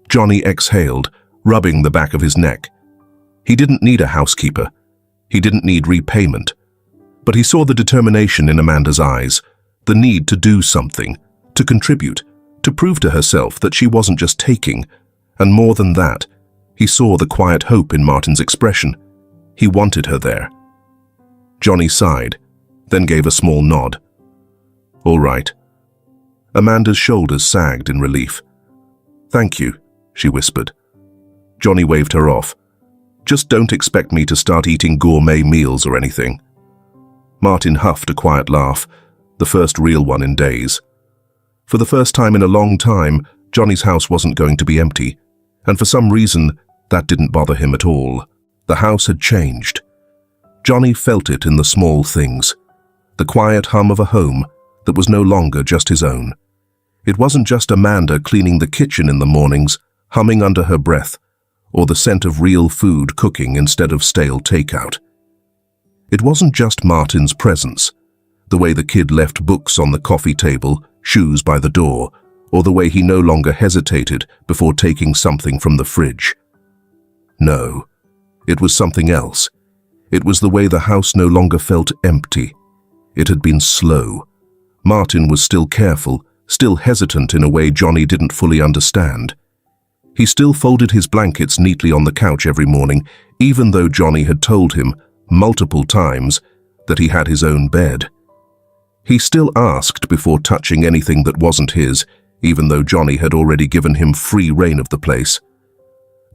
Johnny exhaled, rubbing the back of his neck. He didn't need a housekeeper. He didn't need repayment. But he saw the determination in Amanda's eyes, the need to do something, to contribute, to prove to herself that she wasn't just taking. And more than that, he saw the quiet hope in Martin's expression. He wanted her there. Johnny sighed, then gave a small nod. "All right." Amanda's shoulders sagged in relief. "Thank you," she whispered. Johnny waved her off. "Just don't expect me to start eating gourmet meals or anything." Martin huffed a quiet laugh, the first real one in days. For the first time in a long time, Johnny's house wasn't going to be empty, and for some reason, that didn't bother him at all. The house had changed. Johnny felt it in the small things, the quiet hum of a home that was no longer just his own. It wasn't just Amanda cleaning the kitchen in the mornings, humming under her breath, or the scent of real food cooking instead of stale takeout. It wasn't just Martin's presence, the way the kid left books on the coffee table, shoes by the door, or the way he no longer hesitated before taking something from the fridge. No, it was something else. It was the way the house no longer felt empty. It had been slow. Martin was still careful, still hesitant in a way Johnny didn't fully understand. He still folded his blankets neatly on the couch every morning, even though Johnny had told him multiple times that he had his own bed. He still asked before touching anything that wasn't his, even though Johnny had already given him free rein of the place.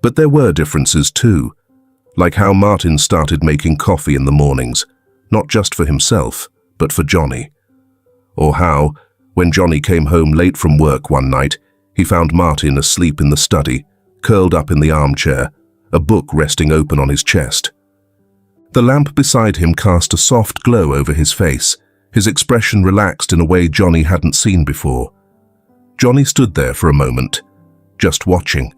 But there were differences too, like how Martin started making coffee in the mornings, not just for himself, but for Johnny. Or how, when Johnny came home late from work one night, he found Martin asleep in the study, curled up in the armchair, a book resting open on his chest. The lamp beside him cast a soft glow over his face, his expression relaxed in a way Johnny hadn't seen before. Johnny stood there for a moment, just watching.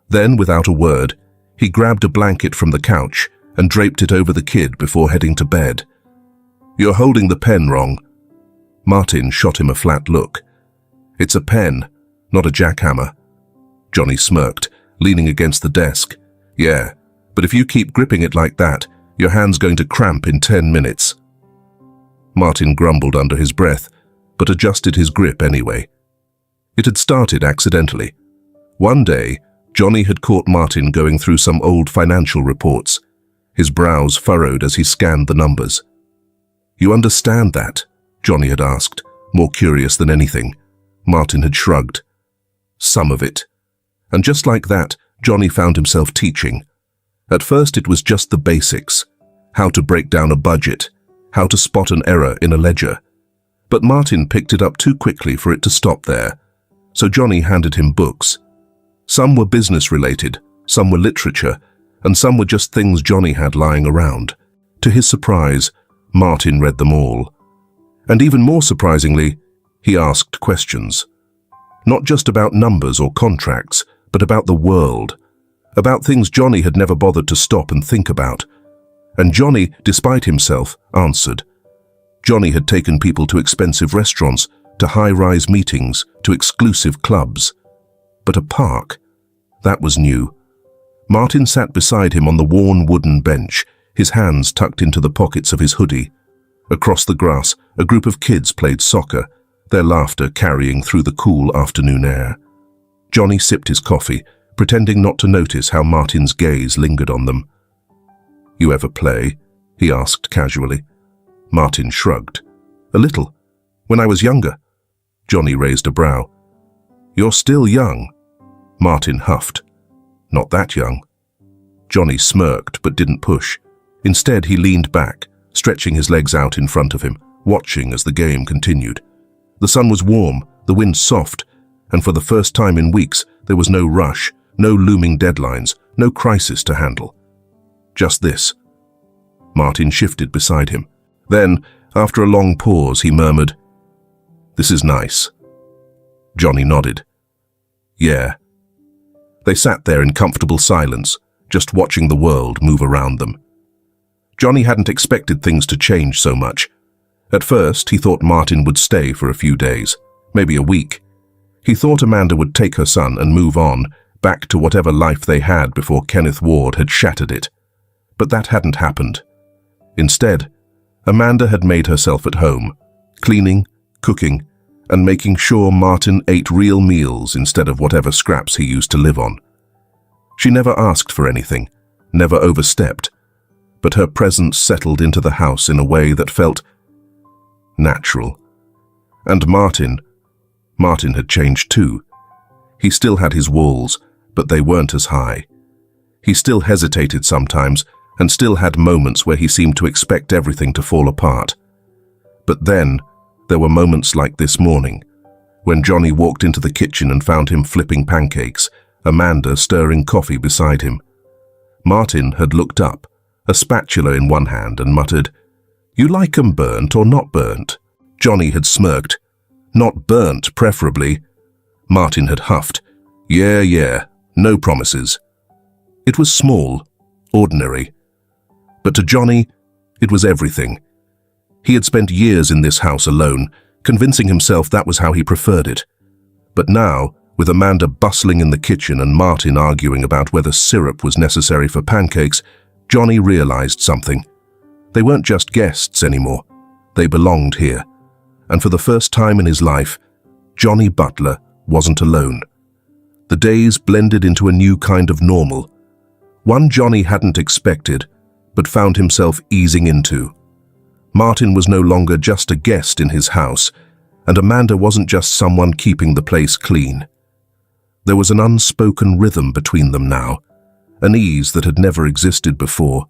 Then, without a word, he grabbed a blanket from the couch and draped it over the kid before heading to bed. "You're holding the pen wrong." Martin shot him a flat look. "It's a pen, not a jackhammer." Johnny smirked, leaning against the desk. "Yeah, but if you keep gripping it like that, your hand's going to cramp in 10 minutes. Martin grumbled under his breath, but adjusted his grip anyway. It had started accidentally. One day, Johnny had caught Martin going through some old financial reports. His brows furrowed as he scanned the numbers. "You understand that?" Johnny had asked, more curious than anything. Martin had shrugged. "Some of it." And just like that, Johnny found himself teaching. At first it was just the basics, how to break down a budget, how to spot an error in a ledger. But Martin picked it up too quickly for it to stop there, so Johnny handed him books. Some were business-related, some were literature, and some were just things Johnny had lying around. To his surprise, Martin read them all. And even more surprisingly, he asked questions. Not just about numbers or contracts, but about the world, about things Johnny had never bothered to stop and think about. And Johnny, despite himself, answered. Johnny had taken people to expensive restaurants, to high-rise meetings, to exclusive clubs. But a park, that was new. Martin sat beside him on the worn wooden bench, his hands tucked into the pockets of his hoodie. Across the grass, a group of kids played soccer, their laughter carrying through the cool afternoon air. Johnny sipped his coffee, pretending not to notice how Martin's gaze lingered on them. "You ever play?" he asked casually. Martin shrugged. "A little. When I was younger." Johnny raised a brow. "You're still young." Martin huffed. "Not that young." Johnny smirked but didn't push. Instead, he leaned back, stretching his legs out in front of him, watching as the game continued. The sun was warm, the wind soft, and for the first time in weeks, there was no rush, no looming deadlines, no crisis to handle. Just this. Martin shifted beside him. Then, after a long pause, he murmured, "This is nice." Johnny nodded. "Yeah." They sat there in comfortable silence, just watching the world move around them. Johnny hadn't expected things to change so much. At first, he thought Martin would stay for a few days, maybe a week. He thought Amanda would take her son and move on, back to whatever life they had before Kenneth Ward had shattered it. But that hadn't happened. Instead, Amanda had made herself at home, cleaning, cooking, and making sure Martin ate real meals instead of whatever scraps he used to live on. She never asked for anything, never overstepped, but her presence settled into the house in a way that felt natural. And Martin had changed too. He still had his walls, but they weren't as high. He still hesitated sometimes, and still had moments where he seemed to expect everything to fall apart. But then, there were moments like this morning, when Johnny walked into the kitchen and found him flipping pancakes, Amanda stirring coffee beside him. Martin had looked up, a spatula in one hand, and muttered, "You like 'em burnt or not burnt?" Johnny had smirked. "Not burnt, preferably." Martin had huffed. Yeah, no promises." It was small, ordinary. But to Johnny, it was everything. He had spent years in this house alone, convincing himself that was how he preferred it. But now, with Amanda bustling in the kitchen and Martin arguing about whether syrup was necessary for pancakes, Johnny realized something. They weren't just guests anymore. They belonged here. And for the first time in his life, Johnny Butler wasn't alone. The days blended into a new kind of normal, one Johnny hadn't expected, but found himself easing into. Martin was no longer just a guest in his house, and Amanda wasn't just someone keeping the place clean. There was an unspoken rhythm between them now, an ease that had never existed before.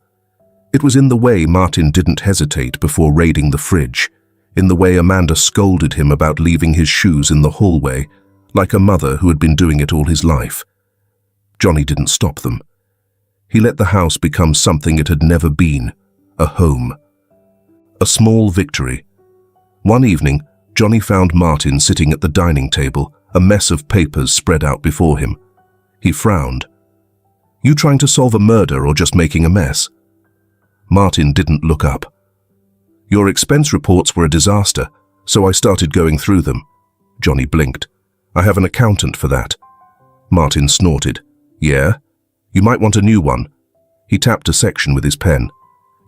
It was in the way Martin didn't hesitate before raiding the fridge, in the way Amanda scolded him about leaving his shoes in the hallway, like a mother who had been doing it all his life. Johnny didn't stop them. He let the house become something it had never been, a home. A small victory. One evening, Johnny found Martin sitting at the dining table, a mess of papers spread out before him. He frowned. "You trying to solve a murder or just making a mess?" Martin didn't look up. "Your expense reports were a disaster, so I started going through them." Johnny blinked. "I have an accountant for that." Martin snorted. "Yeah? You might want a new one." He tapped a section with his pen.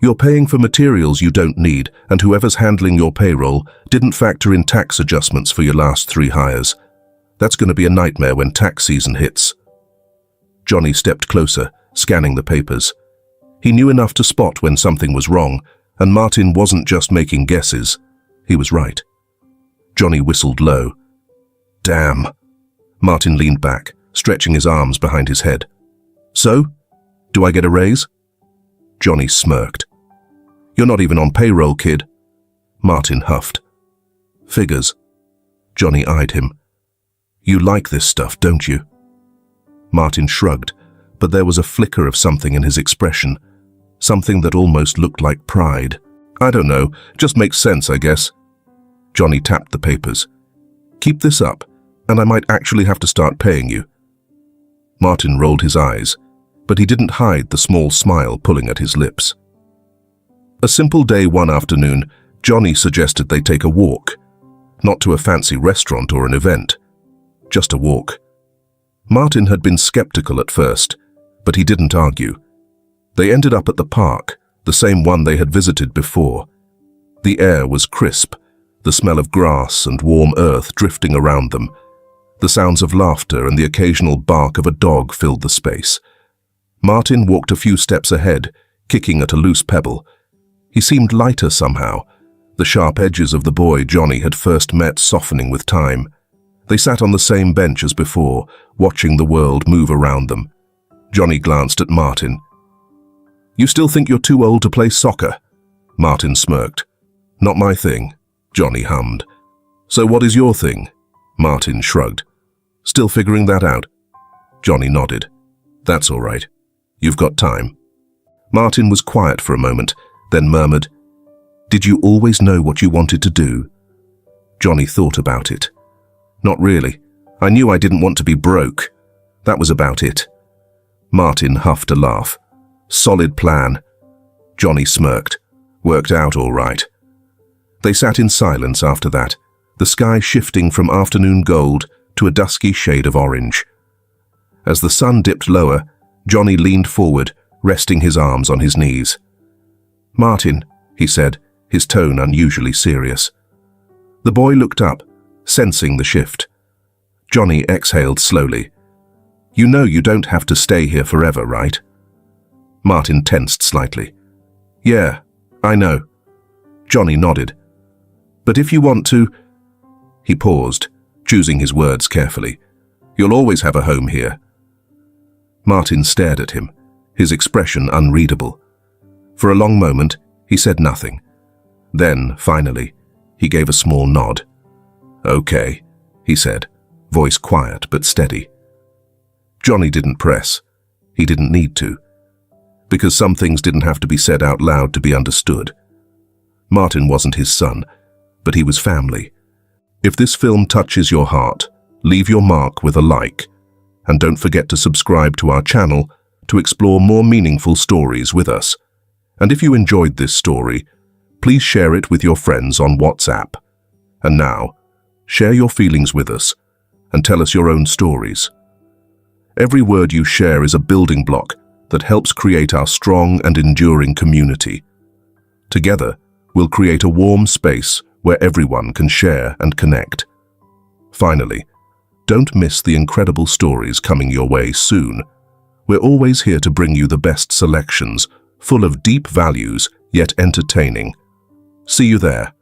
"You're paying for materials you don't need, and whoever's handling your payroll didn't factor in tax adjustments for your last 3 hires. That's going to be a nightmare when tax season hits." Johnny stepped closer, scanning the papers. He knew enough to spot when something was wrong, and Martin wasn't just making guesses. He was right. Johnny whistled low. "Damn." Martin leaned back, stretching his arms behind his head. "So? Do I get a raise?" Johnny smirked. "You're not even on payroll, kid." Martin huffed. "Figures." Johnny eyed him. "You like this stuff, don't you?" Martin shrugged, but there was a flicker of something in his expression, something that almost looked like pride. "I don't know, just makes sense, I guess." Johnny tapped the papers. "Keep this up, and I might actually have to start paying you." Martin rolled his eyes, but he didn't hide the small smile pulling at his lips. A simple day one afternoon, Johnny suggested they take a walk. Not to a fancy restaurant or an event, just a walk. Martin had been skeptical at first, but he didn't argue. They ended up at the park, the same one they had visited before. The air was crisp, the smell of grass and warm earth drifting around them. The sounds of laughter and the occasional bark of a dog filled the space. Martin walked a few steps ahead, kicking at a loose pebble. He seemed lighter somehow, the sharp edges of the boy Johnny had first met softening with time. They sat on the same bench as before, watching the world move around them. Johnny glanced at Martin. "You still think you're too old to play soccer?" Martin smirked. "Not my thing," Johnny hummed. "So what is your thing?" Martin shrugged. "Still figuring that out?" Johnny nodded. "That's all right. You've got time." Martin was quiet for a moment, then murmured, Did you always know what you wanted to do? Johnny thought about it. Not really. I knew I didn't want to be broke. That was about it. Martin huffed a laugh. Solid plan. Johnny smirked. Worked out all right. They sat in silence after that, the sky shifting from afternoon gold to a dusky shade of orange. As the sun dipped lower, Johnny leaned forward, resting his arms on his knees. "Martin," he said, his tone unusually serious. The boy looked up, sensing the shift. Johnny exhaled slowly. "You know you don't have to stay here forever, right?" Martin tensed slightly. "Yeah, I know." Johnny nodded. "But if you want to—" He paused, choosing his words carefully. "You'll always have a home here." Martin stared at him, his expression unreadable. For a long moment, he said nothing. Then, finally, he gave a small nod. "Okay," he said, voice quiet but steady. Johnny didn't press. He didn't need to. Because some things didn't have to be said out loud to be understood. Martin wasn't his son, but he was family. If this film touches your heart, leave your mark with a like. And don't forget to subscribe to our channel to explore more meaningful stories with us. And if you enjoyed this story, please share it with your friends on WhatsApp. And now, share your feelings with us and tell us your own stories. Every word you share is a building block that helps create our strong and enduring community. Together, we'll create a warm space where everyone can share and connect. Finally, don't miss the incredible stories coming your way soon. We're always here to bring you the best selections, full of deep values, yet entertaining. See you there.